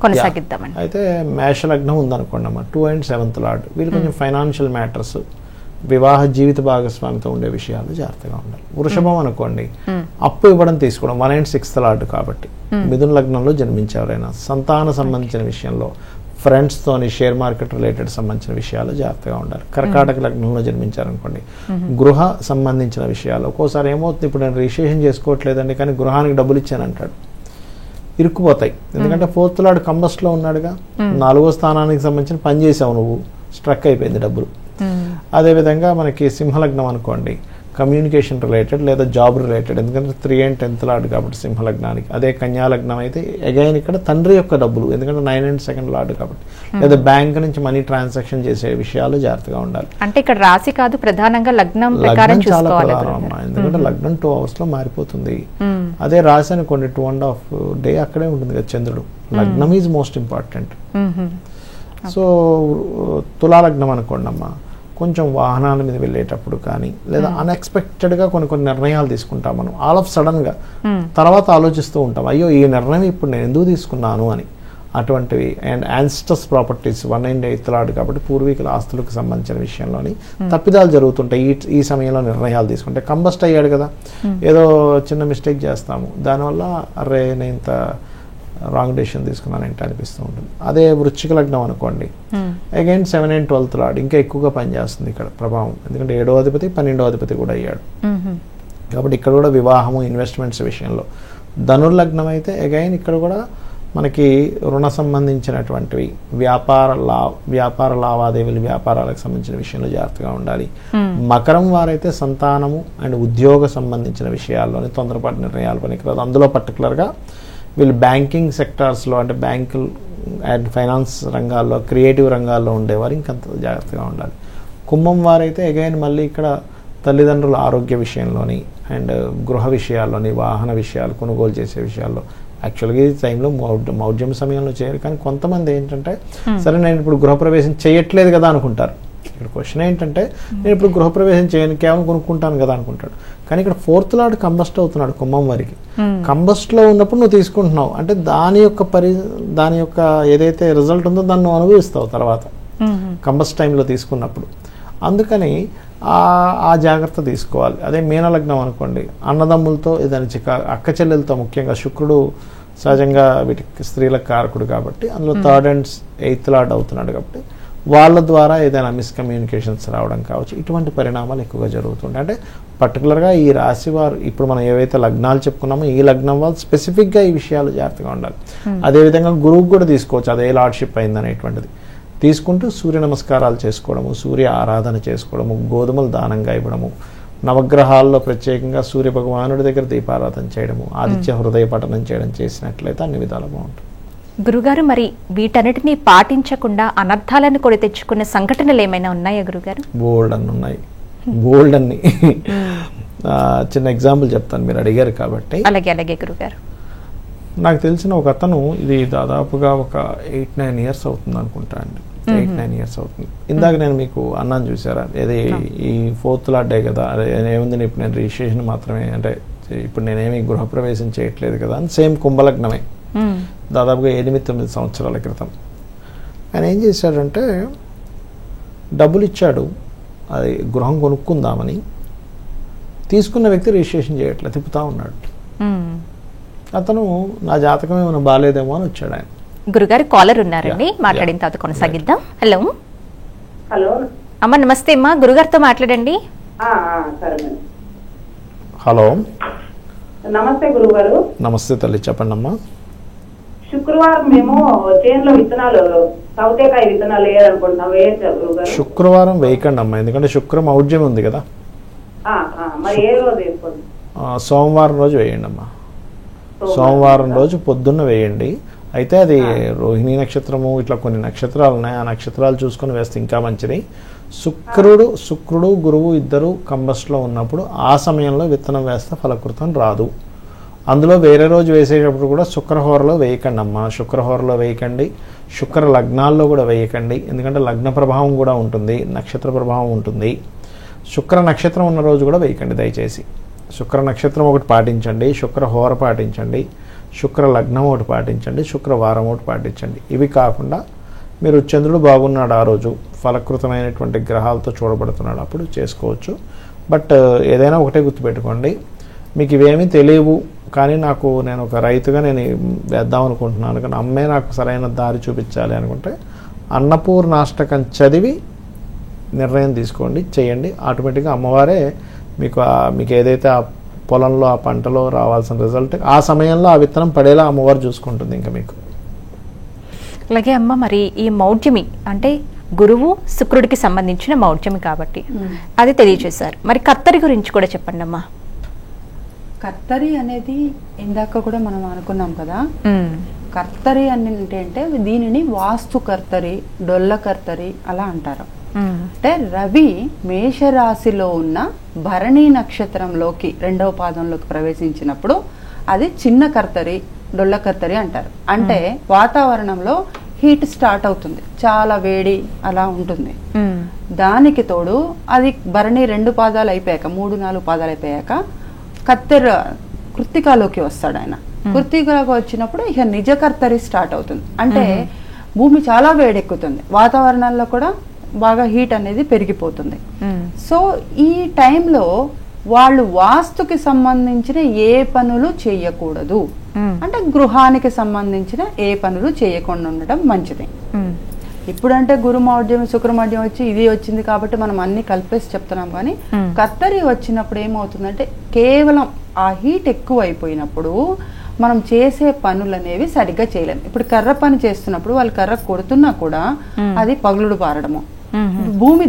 కొనసాగిద్దామని. అయితే మేష లగ్నం ఉందనుకోండి అమ్మా, 2 and 7th లార్డ్, వీళ్ళు కొంచెం ఫైనాన్షియల్ మ్యాటర్స్, వివాహ జీవిత భాగస్వామితో ఉండే విషయాలు జాగ్రత్తగా ఉండాలి. వృషభం అనుకోండి, అప్పు ఇవ్వడం తీసుకోవడం, 1 and 6th లార్డ్ కాబట్టి మిథున లగ్నంలో జన్మించేవరైనా సంతాన సంబంధించిన విషయంలో, ఫ్రెండ్స్తోని షేర్ మార్కెట్ రిలేటెడ్ సంబంధించిన విషయాలు జాగ్రత్తగా ఉండాలి. కర్కాటక లగ్నంలో జన్మించారనుకోండి, గృహ సంబంధించిన విషయాలు. ఒక్కోసారి ఏమవుతుంది, ఇప్పుడు నేను రిజిస్ట్రేషన్ చేసుకోవట్లేదండి కానీ గృహానికి డబ్బులు ఇచ్చానంటాడు, ఇరుక్కుపోతాయి. ఎందుకంటే 4th లార్డ్ కంబస్ట్లో ఉన్నాడుగా, 4వ స్థానానికి సంబంధించిన పని చేసావు నువ్వు, స్ట్రక్ అయిపోయింది డబ్బులు. అదేవిధంగా మనకి సింహలగ్నం అనుకోండి, కమ్యూనికేషన్ రిలేటెడ్ లేదా జాబ్ రిలేటెడ్, ఎందుకంటే 3 and 10th లార్డ్ కాబట్టి సింహలగ్నానికి. అదే కన్యాలగ్నం అయితే అగైన్ ఇక్కడ తండ్రి యొక్క డబ్బులు, ఎందుకంటే 9 and 2nd లార్డ్ కాబట్టి, లేదా బ్యాంక్ నుంచి మనీ ట్రాన్సాక్షన్ చేసే విషయాలు జాగ్రత్తగా ఉండాలి. అంటే ఇక్కడ రాశి కాదు, ప్రధానంగా లగ్నం చాలా ప్రధానం అమ్మా, ఎందుకంటే లగ్నం 2 hours లో మారిపోతుంది. అదే రాశి అనుకోండి 2.5 day అక్కడే ఉంటుంది కదా చంద్రుడు. లగ్నం ఈజ్ మోస్ట్ ఇంపార్టెంట్. సో తులాలగ్నం అనుకోండి అమ్మా, కొంచెం వాహనాల మీద వెళ్ళేటప్పుడు కానీ, లేదా అన్ఎక్స్పెక్టెడ్గా కొన్ని నిర్ణయాలు తీసుకుంటాం మనం, ఆల్ ఆఫ్ సడన్గా తర్వాత ఆలోచిస్తూ ఉంటాం, అయ్యో ఈ నిర్ణయం ఇప్పుడు నేను ఎందుకు తీసుకున్నాను అని. అటువంటివి. And ancestors properties 1 and 8th lord కాబట్టి పూర్వీకుల ఆస్తులకు సంబంధించిన విషయంలోని తప్పిదాలు జరుగుతుంటాయి ఈ సమయంలో నిర్ణయాలు తీసుకుంటే. కంబస్ట్ అయ్యాడు కదా, ఏదో చిన్న మిస్టేక్ చేస్తాము, దానివల్ల అరే నేను ఇంత రాంగ్ డెసిషన్ తీసుకున్నాను ఏంటి అనిపిస్తూ ఉంటుంది. అదే వృశ్చిక లగ్నం అనుకోండి, అగైన్ 7 and 12th లార్డ్ ఇంకా ఎక్కువగా పనిచేస్తుంది ఇక్కడ ప్రభావం, ఎందుకంటే 7వ అధిపతి 12వ అధిపతి కూడా అయ్యాడు కాబట్టి ఇక్కడ కూడా వివాహము, ఇన్వెస్ట్మెంట్స్ విషయంలో. ధనుర్లగ్నం అయితే అగైన్ ఇక్కడ కూడా మనకి రుణ సంబంధించినటువంటివి, వ్యాపార లావాదేవీలు, వ్యాపారాలకు సంబంధించిన విషయంలో జాగ్రత్తగా ఉండాలి. మకరం వారైతే సంతానము అండ్ ఉద్యోగ సంబంధించిన విషయాల్లోని తొందరపాటు నిర్ణయాలు పనికిరాదు. అందులో పర్టికులర్గా వీళ్ళు బ్యాంకింగ్ సెక్టార్స్లో, అంటే బ్యాంకులు అండ్ ఫైనాన్స్ రంగాల్లో, క్రియేటివ్ రంగాల్లో ఉండేవారు ఇంకంత జాగ్రత్తగా ఉండాలి. కుంభం వారైతే అగైన్ మళ్ళీ ఇక్కడ తల్లిదండ్రుల ఆరోగ్య విషయంలోని అండ్ గృహ విషయాల్లోని, వాహన విషయాలు, కొనుగోలు చేసే విషయాల్లో. యాక్చువల్గా ఈ టైంలో మౌఢ్యం సమయంలో చేయరు, కానీ కొంతమంది ఏంటంటే సరే నేను ఇప్పుడు గృహప్రవేశం చేయట్లేదు కదా అనుకుంటారు. ఇక్కడ క్వశ్చన్ ఏంటంటే నేను ఇప్పుడు గృహప్రవేశం చేయను, కేవలం కొనుక్కుంటాను కదా అనుకుంటాడు. కానీ ఇక్కడ 4th లార్డ్ కంబస్ట్ అవుతున్నాడు కుంభం వారికి. కంబస్ట్లో ఉన్నప్పుడు నువ్వు తీసుకుంటున్నావు అంటే దాని యొక్క ఏదైతే రిజల్ట్ ఉందో దాన్ని నువ్వు అనుభవిస్తావు తర్వాత కంబస్ట్ టైంలో తీసుకున్నప్పుడు. అందుకని ఆ జాగ్రత్త తీసుకోవాలి. అదే మీనలగ్నం అనుకోండి, అన్నదమ్ములతో ఏదైనా అక్క చెల్లెలతో, ముఖ్యంగా శుక్రుడు సహజంగా వీటికి స్త్రీలకు కారకుడు కాబట్టి అందులో 3rd and 8th లార్డ్ అవుతున్నాడు కాబట్టి వాళ్ళ ద్వారా ఏదైనా మిస్కమ్యూనికేషన్స్ రావడం కావచ్చు, ఇటువంటి పరిణామాలు ఎక్కువగా జరుగుతుంటాయి. అంటే పర్టికులర్గా ఈ రాశి వారు ఇప్పుడు మనం ఏవైతే లగ్నాలు చెప్పుకున్నామో ఈ లగ్నం వాళ్ళు స్పెసిఫిక్గా ఈ విషయాలు జాగ్రత్తగా ఉండాలి. అదేవిధంగా గురువుకు కూడా తీసుకోవచ్చు, అదే లార్డ్షిప్ అయిందనేటువంటిది తీసుకుంటూ సూర్య నమస్కారాలు చేసుకోవడము, సూర్య ఆరాధన చేసుకోవడము, గోధుమలు దానంగా ఇవ్వడము, నవగ్రహాల్లో ప్రత్యేకంగా సూర్య భగవానుడి దగ్గర దీపారాధన చేయడము, ఆదిత్య హృదయ పఠనం చేయడం చేసినట్లయితే అన్ని విధాలు బాగుంటుంది. గురుగారు, మరి వీటన్నిటినీ పాటించకుండా అనర్థాలను కొని తెచ్చుకున్న సంఘటనలు ఏమైనా ఉన్నాయా గురుగారు? బోల్డ్ అన్ని ఉన్నాయి, బోల్డ్ అన్ని. చిన్న ఎగ్జాంపుల్ చెప్తాను, మీరు అడిగారు కాబట్టి. అలాగే అలాగే గురుగారు. నాకు తెలిసిన ఒక అతను, ఇది దాదాపుగా ఒక 8-9 ఇయర్స్ అవుతుంది అనుకుంటా అండి, 8-9 ఇయర్స్ అవుతుంది. ఇందాక నేను మీకు అన్నాను చూసారా, ఇది ఈ 4th లాడ్డే కదా, ఏముంది ఇప్పుడు నేను రిజిస్ట్రేషన్ మాత్రమే, అంటే ఇప్పుడు నేనేమి గృహప్రవేశం చేయట్లేదు కదా అని, సేమ్ కుంభలగ్నమే, దాదాపుగా 8-9 సంవత్సరాల క్రితం. ఆయన ఏం చేశాడంటే డబ్బులు ఇచ్చాడు, అది గృహం కొనుక్కుందామని. తీసుకున్న వ్యక్తి రిజిస్ట్రేషన్ చేయట్లేదు, తిప్పుతా ఉన్నాడు. అతను నా జాతకం ఏమైనా బాగాలేదేమో అని వచ్చాడు ఆయన. గురుగారు కాలర్ ఉన్నారండి, మాట్లాడిన తర్వాత కొనసాగిద్దాం. హలో హలో అమ్మ, నమస్తే అమ్మా, గురుగారితో మాట్లాడండి. సరే మేడం. హలో, నమస్తే గురుగారు. నమస్తే తల్లి, చెప్పండి అమ్మా. శుక్రవారం మేము చేనులో విత్తనాలు, సౌతేకాయ విత్తనాలు వేయాలనుకుంటున్నాం, వేయచ్చా గురుగారు? శుక్రవారం వేయకండి అమ్మా, ఎందుకంటే శుక్రం ఔర్జ్యం ఉంది కదా. మరి ఏ రోజు వేసుకోండి? సోమవారం రోజు వేయండి అమ్మా, సోమవారం రోజు పొద్దున్న వేయండి. అయితే అది రోహిణి నక్షత్రము, ఇట్లా కొన్ని నక్షత్రాలు ఉన్నాయి, ఆ నక్షత్రాలు చూసుకొని వేస్తే ఇంకా మంచిది. శుక్రుడు గురువు ఇద్దరు కంబస్ట్లో ఉన్నప్పుడు ఆ సమయంలో విత్తనం వేస్తే ఫలకృతం రాదు. అందులో వేరే రోజు వేసేటప్పుడు కూడా శుక్రహోరలో వేయకండి అమ్మా, శుక్రహోరలో వేయకండి, శుక్ర లగ్నాల్లో కూడా వేయకండి, ఎందుకంటే లగ్న ప్రభావం కూడా ఉంటుంది, నక్షత్ర ప్రభావం ఉంటుంది. శుక్ర నక్షత్రం ఉన్న రోజు కూడా వేయకండి దయచేసి. శుక్ర నక్షత్రం ఒకటి పాటించండి, శుక్రహోర పాటించండి, శుక్ర లగ్నం ఒకటి పాటించండి, శుక్రవారం ఒకటి పాటించండి. ఇవి కాకుండా మీరు చంద్రుడు బాగున్నాడు ఆ రోజు, ఫలకృతమైనటువంటి గ్రహాలతో చూడబడుతున్నాడు, అప్పుడు చేసుకోవచ్చు. బట్ ఏదైనా ఒకటే గుర్తుపెట్టుకోండి, మీకు ఇవేమీ తెలియవు కానీ నేను ఒక రైతుగా నేను వేద్దాం అనుకుంటున్నాను కానీ అమ్మే నాకు సరైన దారి చూపించాలి అనుకుంటే అన్నపూర్ణాష్టకం చదివి నిర్ణయం తీసుకోండి, చేయండి. ఆటోమేటిక్గా అమ్మవారే మీకు ఏదైతే ఆ పొలంలో ఆ పంటలో రావాల్సిన రిజల్ట్ ఆ సమయంలో ఆ విత్తనం పడేలా అమ్మవారు చూసుకుంటుంది ఇంకా మీకు. అలాగే అమ్మ, మరి ఈ మౌఢ్యమి అంటే గురువు శుక్రుడికి సంబంధించిన మౌఢ్యమి కాబట్టి అది తెలియజేశారు, మరి కర్తరి గురించి కూడా చెప్పండి అమ్మా. కర్తరి అనేది ఇందాక కూడా మనం అనుకున్నాం కదా, కర్తరి అంటే దీనిని వాస్తు కర్తరి, డొల్ల కర్తరి అలా అంటారు. అంటే రవి మేషరాశిలో ఉన్న భరణి నక్షత్రంలోకి 2వ పాదంలోకి ప్రవేశించినప్పుడు అది చిన్న కర్తరి, డొల్ల కర్తరి అంటారు. అంటే వాతావరణంలో హీట్ స్టార్ట్ అవుతుంది, చాలా వేడి అలా ఉంటుంది. దానికి తోడు అది భరణి 2 పాదాలు అయిపోయాక 3-4 పాదాలు అయిపోయాక కృత్తికాలోకి వస్తాడు ఆయన. కృత్తికాలోకి వచ్చినప్పుడు ఇక నిజ కర్తరి స్టార్ట్ అవుతుంది. అంటే భూమి చాలా వేడెక్కుతుంది, వాతావరణంలో కూడా బాగా హీట్ అనేది పెరిగిపోతుంది. సో ఈ టైంలో వాళ్ళు వాస్తుకి సంబంధించిన ఏ పనులు చేయకూడదు, అంటే గృహానికి సంబంధించిన ఏ పనులు చేయకుండా ఉండడం మంచిది. ఇప్పుడంటే గురుమౌఢ్యం శుక్రమౌఢ్యం వచ్చి ఇది వచ్చింది కాబట్టి మనం అన్ని కలిపేసి చెప్తున్నాం, కానీ కర్తరి వచ్చినప్పుడు ఏమవుతుందంటే కేవలం ఆ హీట్ ఎక్కువ అయిపోయినప్పుడు మనం చేసే పనులు అనేవి సరిగ్గా చేయలేము. ఇప్పుడు కర్ర పని చేస్తున్నప్పుడు వాళ్ళు కర్ర కొడుతున్నా కూడా అది పగులుడు పారడము. భూమి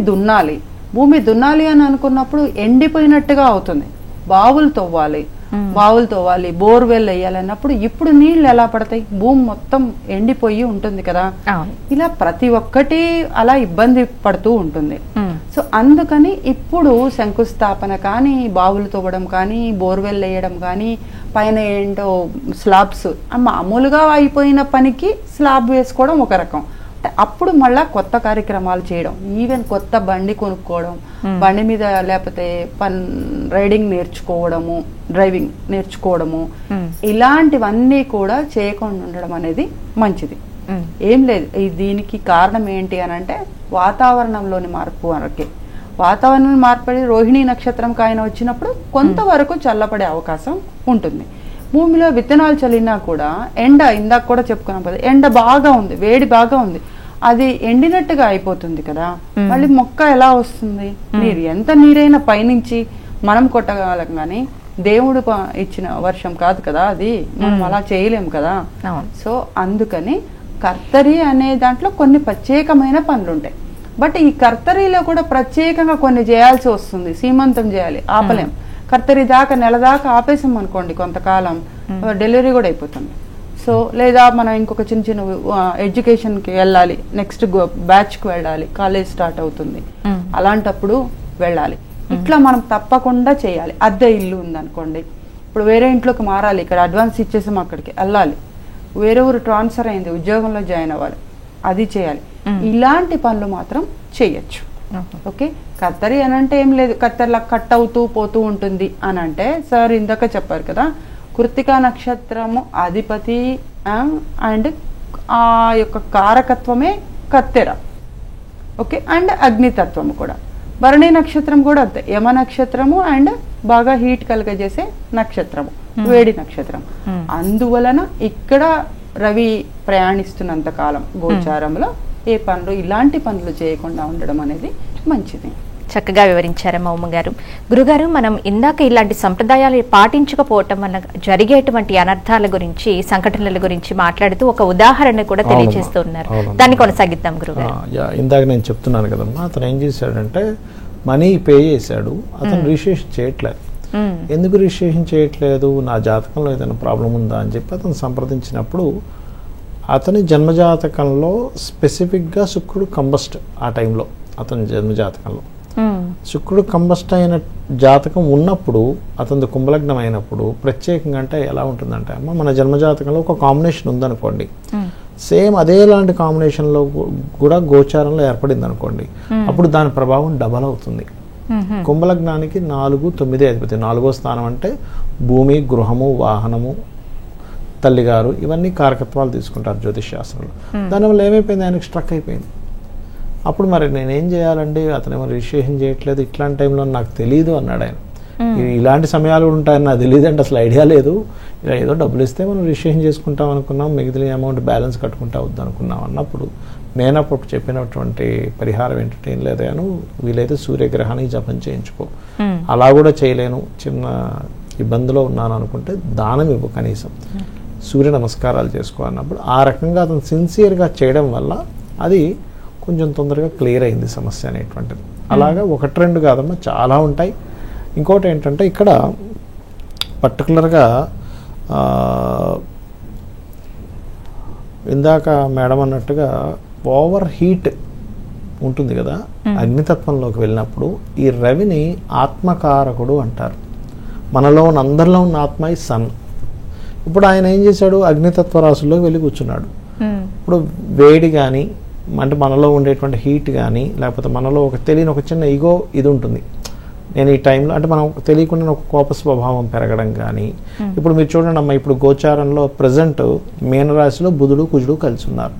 దున్నాలి అని అనుకున్నప్పుడు ఎండిపోయినట్టుగా అవుతుంది. బావులు తవ్వాలి, బోర్వెల్ వేయాలన్నప్పుడు ఇప్పుడు నీళ్ళు ఎలా పడతాయి, భూమి మొత్తం ఎండిపోయి ఉంటుంది కదా. ఇలా ప్రతి ఒక్కటి అలా ఇబ్బంది పడుతూ ఉంటుంది. సో అందుకని ఇప్పుడు శంకుస్థాపన కానీ, బావులు తవ్వడం కానీ, బోర్వెల్ వేయడం కానీ, పైన ఏంటో స్లాబ్స్, మామూలుగా అయిపోయిన పనికి స్లాబ్ వేసుకోవడం ఒక రకం. అప్పుడు మళ్ళా కొత్త కార్యక్రమాలు చేయడం, ఈవెన్ కొత్త బండి కొనుక్కోవడం, బండి మీద లేకపోతే రైడింగ్ నేర్చుకోవడము, డ్రైవింగ్ నేర్చుకోవడము, ఇలాంటివన్నీ కూడా చేయకుండా ఉండడం అనేది మంచిది. ఏం లేదు, దీనికి కారణం ఏంటి అని అంటే వాతావరణంలోని మార్పు వరకే. వాతావరణం మార్పడి రోహిణి నక్షత్రం కాయన వచ్చినప్పుడు కొంతవరకు చల్లపడే అవకాశం ఉంటుంది. భూమిలో విత్తనాలు చల్లినా కూడా ఎండ, ఇందాక కూడా చెప్పుకున్నాం కదా, ఎండ బాగా ఉంది, వేడి బాగా ఉంది, అది ఎండినట్టుగా అయిపోతుంది కదా, మళ్ళీ మొక్క ఎలా వస్తుంది? నీరు ఎంత నీరైనా పైనుంచి మనం కొట్టగలం కానీ దేవుడు ఇచ్చిన వర్షం కాదు కదా అది, మనం అలా చేయలేం కదా. సో అందుకని కర్తరి అనే దాంట్లో కొన్ని ప్రత్యేకమైన పనులు ఉంటాయి. బట్ ఈ కర్తరిలో కూడా ప్రత్యేకంగా కొన్ని చేయాల్సి వస్తుంది. సీమంతం చేయాలి, ఆపలేం. కర్తరి దాకా నెల దాకా ఆపేసాం అనుకోండి, కొంతకాలం డెలివరీ కూడా అయిపోతుంది. సో లేదా మనం ఇంకొక చిన్న చిన్న ఎడ్యుకేషన్కి వెళ్ళాలి, నెక్స్ట్ బ్యాచ్కి వెళ్ళాలి, కాలేజ్ స్టార్ట్ అవుతుంది, అలాంటప్పుడు వెళ్ళాలి. ఇట్లా మనం తప్పకుండా చేయాలి. అద్దె ఇల్లు ఉందనుకోండి, ఇప్పుడు వేరే ఇంట్లోకి మారాలి, ఇక్కడ అడ్వాన్స్ ఇచ్చేసాం, అక్కడికి వెళ్ళాలి, వేరే ఊరు ట్రాన్స్ఫర్ అయింది, ఉద్యోగంలో జాయిన్ అవ్వాలి, అది చేయాలి. ఇలాంటి పనులు మాత్రం చేయొచ్చు. ఓకే, కత్తరి అని అంటే ఏం లేదు, కత్తెరలా కట్ అవుతూ పోతూ ఉంటుంది అని అంటే, సార్ ఇందాక చెప్పారు కదా, కృత్తికా నక్షత్రము అధిపతి అండ్ ఆ యొక్క కారకత్వమే కత్తెర. ఓకే, అండ్ అగ్నితత్వము కూడా. భరణి నక్షత్రం కూడా అంతే, యమ నక్షత్రము అండ్ బాగా హీట్ కలగజేసే నక్షత్రము, వేడి నక్షత్రం. అందువలన ఇక్కడ రవి ప్రయాణిస్తున్నంత కాలం గోచారంలో ఏ పనులు, ఇలాంటి పనులు చేయకుండా ఉండడం అనేది మంచిది. చక్కగా వివరించారమ్మా ఉమ్మగారు. గురుగారు, మనం ఇందాక ఇలాంటి సంప్రదాయాలు పాటించకపోవటం వల్ల జరిగేటువంటి అనర్థాల గురించి, సంఘటనల గురించి మాట్లాడుతూ ఒక ఉదాహరణ కూడా తెలియజేస్తున్నారు. దాన్ని కొనసాగిద్దాం గురుగారు. ఇందాక నేను చెప్తున్నాను కదమ్మా, అతను ఏం చేశాడంటే మనీ పే చేశాడు, అతను రిజిస్ట్రేషన్ చేయట్లేదు. ఎందుకు రిజిస్ట్రేషన్ చేయట్లేదు, నా జాతకంలో ఏదైనా ప్రాబ్లం ఉందా అని చెప్పి అతను సంప్రదించినప్పుడు, అతని జన్మజాతకంలో స్పెసిఫిక్గా శుక్రుడు కంబస్ట్ ఆ టైంలో, అతని జన్మజాతకంలో శుక్రుడు కంబస్ట్ అయిన జాతకం ఉన్నప్పుడు, అతని కుంభలగ్నం అయినప్పుడు ప్రత్యేకంగా అంటే ఎలా ఉంటుందంటే అమ్మ, మన జన్మజాతకంలో ఒక కాంబినేషన్ ఉందనుకోండి, సేమ్ అదేలాంటి కాంబినేషన్లో కూడా గోచారంలో ఏర్పడింది అనుకోండి, అప్పుడు దాని ప్రభావం డబల్ అవుతుంది. కుంభలగ్నానికి 4, 9 అధిపతి. 4వ స్థానం అంటే భూమి, గృహము, వాహనము, తల్లిగారు, ఇవన్నీ కారకత్వాలు తీసుకుంటారు జ్యోతిష్ శాస్త్రంలో. దానివల్ల ఏమైపోయింది, ఆయనకు స్ట్రక్ అయిపోయింది. అప్పుడు మరి నేనేం చేయాలండి, అతనేమో రిజిస్ట్రేషన్ చేయట్లేదు, ఇట్లాంటి టైంలో నాకు తెలియదు అన్నాడు ఆయన. ఇలాంటి సమయాలు ఉంటాయని నాకు తెలియదు అంటే అసలు ఐడియా లేదు, ఇలా ఏదో డబ్బులు ఇస్తే మనం రిజిస్ట్రేషన్ చేసుకుంటాం అనుకున్నాం, మిగిలిన అమౌంట్ బ్యాలెన్స్ కట్టుకుంటా వద్దు అనుకున్నాం అన్నప్పుడు నేను అప్పుడు చెప్పినటువంటి పరిహారం ఏంటంటే, ఏం లేదాను, వీలైతే సూర్యగ్రహానికి జపం చేయించుకో. అలా కూడా చేయలేను, చిన్న ఇబ్బందిలో ఉన్నాను అనుకుంటే దానం ఇవ్వు, కనీసం సూర్య నమస్కారాలు చేసుకో అన్నప్పుడు ఆ రకంగా అతను సిన్సియర్గా చేయడం వల్ల అది కొంచెం తొందరగా క్లియర్ అయింది సమస్య అనేటువంటిది. అలాగా 1-2 కాదమ్మా, చాలా ఉంటాయి. ఇంకోటి ఏంటంటే ఇక్కడ పర్టికులర్గా ఇందాక మేడం అన్నట్టుగా ఓవర్ హీట్ ఉంటుంది కదా అగ్నితత్వంలోకి వెళ్ళినప్పుడు, ఈ రవిని ఆత్మకారకుడు అంటారు. మనలో ఉన్న అందరిలో ఉన్న ఆత్మ ఈ సన్. ఇప్పుడు ఆయన ఏం చేశాడు, అగ్నితత్వ రాశుల్లోకి వెళ్ళి కూర్చున్నాడు. ఇప్పుడు వేడి కానీ, అంటే మనలో ఉండేటువంటి హీట్ కానీ, లేకపోతే మనలో ఒక తెలియని ఒక చిన్న ఈగో ఇది ఉంటుంది, నేను ఈ టైంలో అంటే మనం తెలియకుండా ఒక కోప స్వభావం పెరగడం కానీ. ఇప్పుడు మీరు చూడండి అమ్మ, ఇప్పుడు గోచారంలో ప్రజెంట్ మీనరాశిలో బుధుడు, కుజుడు కలిసి ఉన్నారు.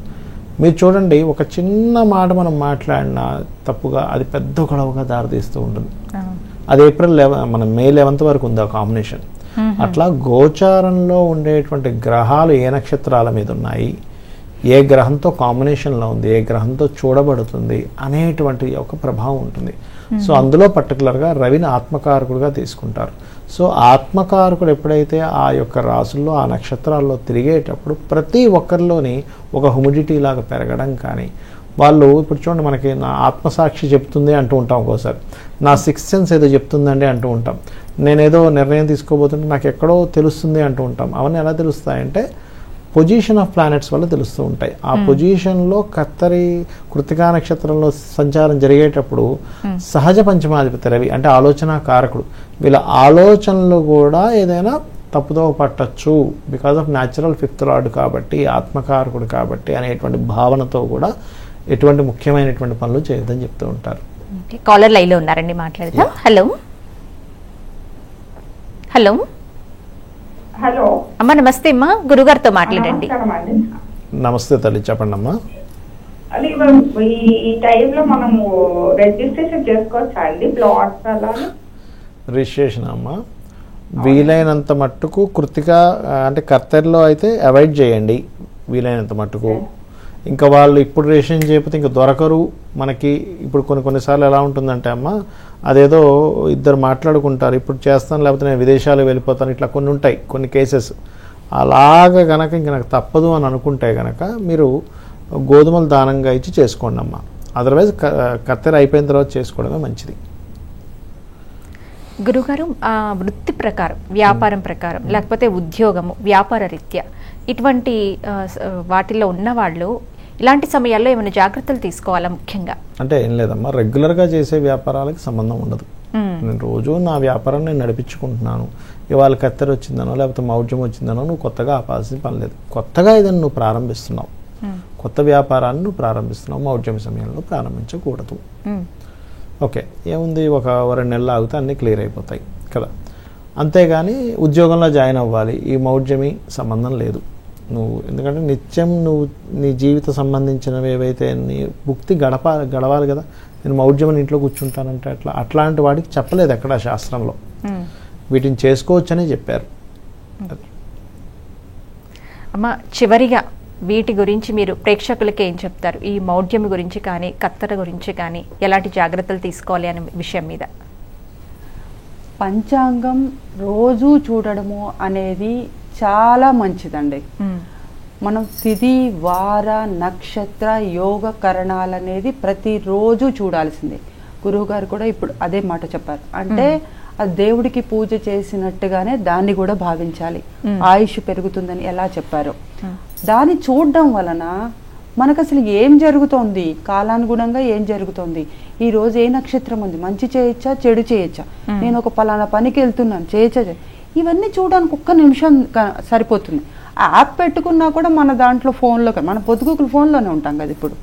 మీరు చూడండి, ఒక చిన్న మాట మనం మాట్లాడినా తప్పుగా అది పెద్ద గొడవగా దారితీస్తూ ఉంటుంది. అది ఏప్రిల్ 11, మన మే 11 వరకు ఉంది ఆ కాంబినేషన్. అట్లా గోచారంలో ఉండేటువంటి గ్రహాలు ఏ నక్షత్రాల మీద ఉన్నాయి, ఏ గ్రహంతో కాంబినేషన్లో ఉంది, ఏ గ్రహంతో చూడబడుతుంది అనేటువంటి ఒక ప్రభావం ఉంటుంది. సో అందులో పర్టికులర్గా రవిని ఆత్మకారకుడుగా తీసుకుంటారు. సో ఆత్మకారకుడు ఎప్పుడైతే ఆ యొక్క రాసుల్లో, ఆ నక్షత్రాల్లో తిరిగేటప్పుడు ప్రతి ఒక్కరిలోని ఒక హ్యూమిడిటీ లాగా పెరగడం కానీ, వాళ్ళు ఇప్పుడు చూడండి, మనకి నా ఆత్మసాక్షి చెప్తుంది అంటూ ఉంటాం, ఒక్కోసారి నా సిక్స్త్ సెన్స్ ఏదో చెప్తుందండి అంటూ ఉంటాం, నేనేదో నిర్ణయం తీసుకోబోతుంటే నాకు ఎక్కడో తెలుస్తుంది అంటూ ఉంటాం. అవన్నీ ఎలా తెలుస్తాయంటే పొజిషన్ ఆఫ్ ప్లానెట్స్ వల్ల తెలుస్తూ ఉంటాయి. ఆ పొజిషన్లో కృత్తికా నక్షత్రంలో సంచారం జరిగేటప్పుడు సహజ పంచమాధిపతి రవి అంటే ఆలోచన కారకుడు, వీళ్ళ ఆలోచనలు కూడా ఏదైనా తప్పుదో పట్టచ్చు, because of natural 5th lord కాబట్టి, ఆత్మకారకుడు కాబట్టి అనేటువంటి భావనతో కూడా ఎటువంటి ముఖ్యమైనటువంటి పనులు చేయొద్దని చెప్తూ ఉంటారు. కాలర్ లైన్లో ఉన్నారండి, మాట్లాడదాం. హలో హలో హలో అమ్మ, నమస్తే అమ్మా, గురుగారితో మాట్లాడండి. నమస్తే తల్లి, చెప్పండి అమ్మా. అది ఈ టైంలో మనము రిజిస్ట్రేషన్ చేసుకోవచ్చా అండి, ప్లాట్స్ అలా? రిజిస్ట్రేషన్ అమ్మా, వీలైనంత మట్టుకు కృత్తిక అంటే కర్తెరలో అయితే అవాయిడ్ చేయండి వీలైనంత మట్టుకు. ఇంకా వాళ్ళు ఇప్పుడు రిజిస్ట్రేషన్ చేయకపోతే ఇంకా దొరకరు మనకి. ఇప్పుడు కొన్నిసార్లు ఎలా ఉంటుందంటే అమ్మ, అదేదో ఇద్దరు మాట్లాడుకుంటారు, ఇప్పుడు చేస్తాను లేకపోతే నేను విదేశాలు వెళ్ళిపోతాను, ఇట్లా కొన్ని ఉంటాయి కొన్ని కేసెస్. అలాగా కనుక ఇంక నాకు తప్పదు అని అనుకుంటే కనుక మీరు గోధుమలు దానంగా ఇచ్చి చేసుకోండి అమ్మ. అదర్వైజ్ కత్తెర అయిపోయిన తర్వాత చేసుకోవడమే మంచిది. గురుగారు, వృత్తి ప్రకారం, వ్యాపారం ప్రకారం, లేకపోతే ఉద్యోగము, వ్యాపార రీత్యా ఇటువంటి వాటిల్లో ఉన్న వాళ్ళు ఇలాంటి సమయాల్లో ఏమైనా జాగ్రత్తలు తీసుకోవాలా ముఖ్యంగా? అంటే ఏం లేదమ్మా, రెగ్యులర్గా చేసే వ్యాపారాలకి సంబంధం ఉండదు. నేను రోజు నా వ్యాపారం నేను నడిపించుకుంటున్నాను, ఇవాళ కత్తెర వచ్చిందనో లేకపోతే మౌఢ్యం వచ్చిందనో నువ్వు కొత్తగా ఆపాల్సిన పని లేదు. కొత్తగా ఏదైనా నువ్వు ప్రారంభిస్తున్నావు, కొత్త వ్యాపారాన్ని నువ్వు ప్రారంభిస్తున్నావు, మౌఢ్యం సమయంలో ప్రారంభించకూడదు. ఓకే, ఏముంది, ఒక 2 నెలలు ఆగితే అన్నీ క్లియర్ అయిపోతాయి కదా. అంతేగాని ఉద్యోగంలో జాయిన్ అవ్వాలి, ఈ మౌఢ్యమి సంబంధం లేదు నువ్వు. ఎందుకంటే నిత్యం నువ్వు నీ జీవిత సంబంధించినవి ఏవైతే నీ భుక్తి గడవాలి కదా. నేను మౌఢ్యమని ఇంట్లో కూర్చుంటానంటే అట్లాంటి వాటికి చెప్పలేదు ఎక్కడ శాస్త్రంలో. వీటిని చేసుకోవచ్చనే చెప్పారు. అమ్మ, చివరిగా వీటి గురించి మీరు ప్రేక్షకులకి ఏం చెప్తారు? ఈ మౌఢ్యం గురించి కానీ కత్తెర గురించి కానీ ఎలాంటి జాగ్రత్తలు తీసుకోవాలి అనే విషయం మీద. పంచాంగం రోజు చూడడము అనేది చాలా మంచిదండి. మనం తిథి, వార, నక్షత్ర, యోగ కరణాలు అనేది ప్రతిరోజు చూడాల్సిందే. గురువు గారు కూడా ఇప్పుడు అదే మాట చెప్పారు. అంటే అది దేవుడికి పూజ చేసినట్టుగానే దాన్ని కూడా భావించాలి. ఆయుష్ పెరుగుతుందని ఎలా చెప్పారు. దాన్ని చూడడం వలన మనకు అసలు ఏం జరుగుతోంది, కాలానుగుణంగా ఏం జరుగుతోంది, ఈ రోజు ఏ నక్షత్రం ఉంది, మంచి చేయొచ్చా చెడు చేయొచ్చా, నేను ఒక పలానా పనికి వెళ్తున్నాను చేయొచ్చా, ఇవన్నీ చూడడానికి ఒక్క నిమిషం సరిపోతుంది. ఆ యాప్ పెట్టుకున్నా కూడా మన దాంట్లో ఫోన్లో, మన పొద్దుగూకులు ఫోన్లోనే ఉంటాం కదా ఇప్పుడు.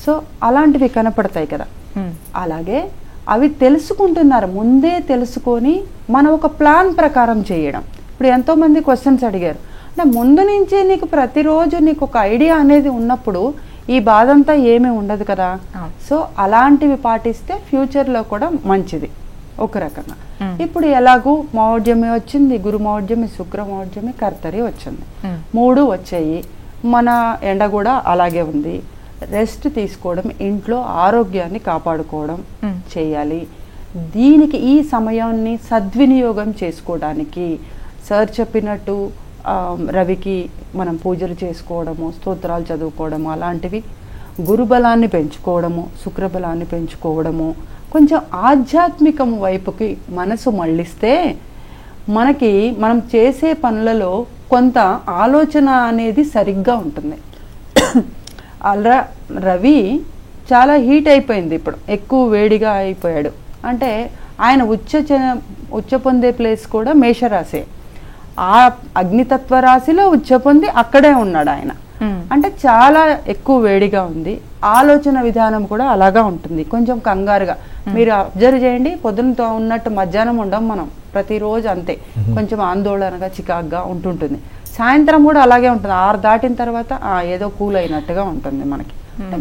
సో అలాంటివి కనపడతాయి కదా. అలాగే అవి తెలుసుకుంటున్నారు, ముందే తెలుసుకొని మనం ఒక ప్లాన్ ప్రకారం చేయడం. ఇప్పుడు ఎంతోమంది క్వశ్చన్స్ అడిగారు, అంటే ముందు నుంచే నీకు ప్రతిరోజు నీకు ఒక ఐడియా అనేది ఉన్నప్పుడు ఈ బాధ అంతా ఏమీ ఉండదు కదా. సో అలాంటివి పాటిస్తే ఫ్యూచర్లో కూడా మంచిది ఒక రకంగా. ఇప్పుడు ఎలాగూ మౌఢ్యమి వచ్చింది, గురు మౌఢ్యమి, శుక్ర మౌఢ్యమి, కర్తరి వచ్చింది, 3 వచ్చాయి. మన ఎండ కూడా అలాగే ఉంది. రెస్ట్ తీసుకోవడం, ఇంట్లో ఆరోగ్యాన్ని కాపాడుకోవడం చేయాలి. దీనికి ఈ సమయాన్ని సద్వినియోగం చేసుకోవడానికి సార్ చెప్పినట్టు రవికి మనం పూజలు చేసుకోవడము, స్తోత్రాలు చదువుకోవడము, అలాంటివి, గురుబలాన్ని పెంచుకోవడము, శుక్రబలాన్ని పెంచుకోవడము, కొంచెం ఆధ్యాత్మికం వైపుకి మనసు మళ్ళిస్తే మనకి మనం చేసే పనులలో కొంత ఆలోచన అనేది సరిగ్గా ఉంటుంది. అలా రవి చాలా హీట్ అయిపోయింది, ఇప్పుడు ఎక్కువ వేడిగా అయిపోయాడు. అంటే ఆయన ఉచ్చ పొందే ప్లేస్ కూడా మేషరాశి. ఆ అగ్నితత్వ రాశిలో ఉచ్చ పొంది అక్కడే ఉన్నాడు ఆయన. అంటే చాలా ఎక్కువ వేడిగా ఉంది. ఆలోచన విధానం కూడా అలాగా ఉంటుంది, కొంచెం కంగారుగా. మీరు అబ్జర్వ్ చేయండి, పొద్దునతో ఉన్నట్టు మధ్యాహ్నం ఉండం మనం ప్రతిరోజు అంతే, కొంచెం ఆందోళనగా చికాగ్గా ఉంటుంటుంది. సాయంత్రం కూడా అలాగే ఉంటుంది, 6 దాటిన తర్వాత ఏదో కూల్ అయినట్టుగా ఉంటుంది మనకి.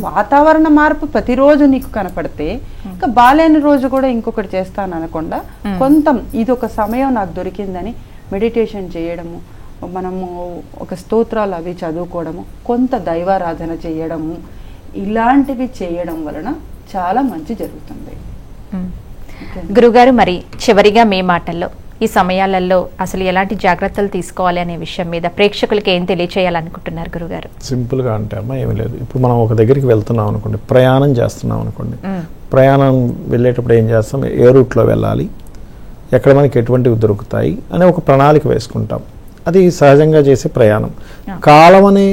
వాతావరణ మార్పు ప్రతిరోజు నీకు కనపడితే ఇంకా బాలేని రోజు కూడా ఇంకొకటి చేస్తాను అనకుండా కొంత ఇది ఒక సమయం నాకు దొరికిందని మెడిటేషన్ చేయడము, మనము ఒక స్తోత్రాలు అవి చదువుకోవడము, కొంత దైవారాధన చేయడము, ఇలాంటివి చేయడం వలన చాలా మంచి జరుగుతుంది. గురుగారు, మరి చివరిగా మీ మాటల్లో ఈ సమయాలలో అసలు ఎలాంటి జాగ్రత్తలు తీసుకోవాలి అనే విషయం మీద ప్రేక్షకులకి ఏం తెలియచేయాలనుకుంటున్నారు గురుగారు? సింపుల్గా అంటే అమ్మా ఏమీ లేదు. ఇప్పుడు మనం ఒక దగ్గరికి వెళ్తున్నాం అనుకోండి, ప్రయాణం చేస్తున్నాం అనుకోండి, ప్రయాణం వెళ్ళేటప్పుడు ఏం చేస్తాం, ఏ రూట్లో వెళ్ళాలి, ఎక్కడ మనకి ఎటువంటివి దొరుకుతాయి అనే ఒక ప్రణాళిక వేసుకుంటాం. అది సహజంగా చేసే ప్రయాణం. కాలం అనే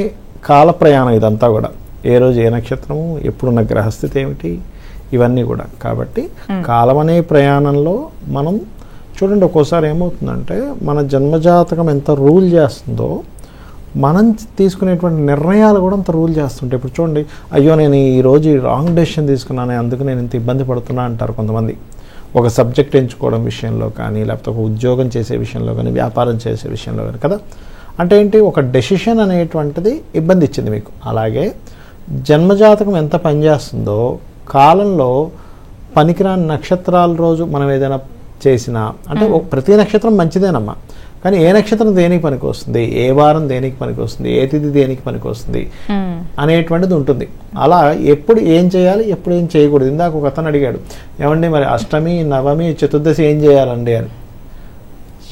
కాల ప్రయాణం ఇదంతా కూడా, ఏ రోజు ఏ నక్షత్రము, ఎప్పుడున్న గ్రహస్థితి ఏమిటి, ఇవన్నీ కూడా. కాబట్టి కాలం అనే ప్రయాణంలో మనం చూడండి, ఒక్కోసారి ఏమవుతుందంటే మన జన్మజాతకం ఎంత రూల్ చేస్తుందో మనం తీసుకునేటువంటి నిర్ణయాలు కూడా అంత రూల్ చేస్తుంటాయి. ఇప్పుడు చూడండి, అయ్యో నేను ఈరోజు రాంగ్ డెసిషన్ తీసుకున్నాను, అందుకు నేను ఇంత ఇబ్బంది పడుతున్నా అంటారు కొంతమంది. ఒక సబ్జెక్ట్ ఎంచుకోవడం విషయంలో కానీ, లేకపోతే ఒక ఉద్యోగం చేసే విషయంలో కానీ, వ్యాపారం చేసే విషయంలో కానీ కదా. అంటే ఏంటి, ఒక డెసిషన్ అనేటువంటిది ఇబ్బంది ఇచ్చింది మీకు. అలాగే జన్మజాతకం ఎంత పనిచేస్తుందో కాలంలో పనికిరాని నక్షత్రాల రోజు మనం ఏదైనా చేసినా, అంటే ప్రతి నక్షత్రం మంచిదేనమ్మా, కానీ ఏ నక్షత్రం దేనికి పనికి వస్తుంది, ఏ వారం దేనికి పనికి వస్తుంది, ఏ తిథి దేనికి పనికి వస్తుంది అనేటువంటిది ఉంటుంది. అలా ఎప్పుడు ఏం చేయాలి, ఎప్పుడు ఏం చేయకూడదు. ఇందాక ఒక అతను అడిగాడు, ఏమండి మరి అష్టమి, నవమి, చతుర్దశి ఏం చేయాలండి అని.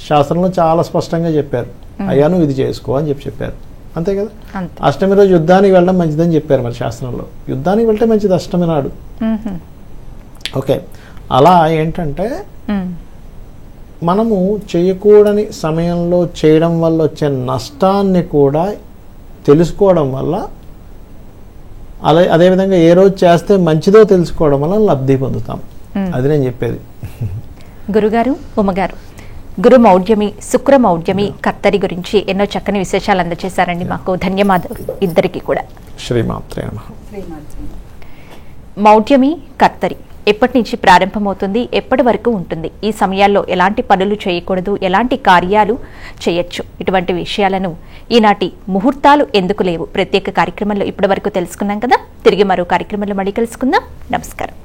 శాస్త్రంలో చాలా స్పష్టంగా చెప్పారు, అయ్యా నువ్వు ఇది చేసుకో అని చెప్పారు. అంతే కదా. అష్టమి రోజు యుద్ధానికి వెళ్ళడం మంచిదని చెప్పారు మరి శాస్త్రంలో. యుద్ధానికి వెళ్తే మంచిది అష్టమి నాడు. ఓకే, అలా ఏంటంటే మనము చేయకూడని సమయంలో చేయడం వల్ల వచ్చే నష్టాన్ని కూడా తెలుసుకోవడం వల్ల, అదేవిధంగా ఏ రోజు చేస్తే మంచిదో తెలుసుకోవడం వల్ల లబ్ధి పొందుతాం. అది నేను చెప్పేది. గురుగారు, ఉమ్మగారు, గురు మౌఢ్యమి, శుక్ర మౌఢ్యమి, కర్తరి గురించి ఎన్నో చక్కని విశేషాలు అందజేశారండి. మాకు ధన్యవాదాలు ఇద్దరికి కూడా. శ్రీమాత్రే నమః. మౌఢ్యమి, కర్తరి ఎప్పటి నుంచి ప్రారంభమవుతుంది, ఎప్పటి వరకు ఉంటుంది, ఈ సమయాల్లో ఎలాంటి పనులు చేయకూడదు, ఎలాంటి కార్యాలు చేయొచ్చు, ఇటువంటి విషయాలను ఈనాటి ముహూర్తాలు ఎందుకు లేవు ప్రత్యేక కార్యక్రమంలో ఇప్పటి వరకు తెలుసుకున్నాం కదా. తిరిగి మరో కార్యక్రమంలో మళ్ళీ కలుసుకుందాం. నమస్కారం.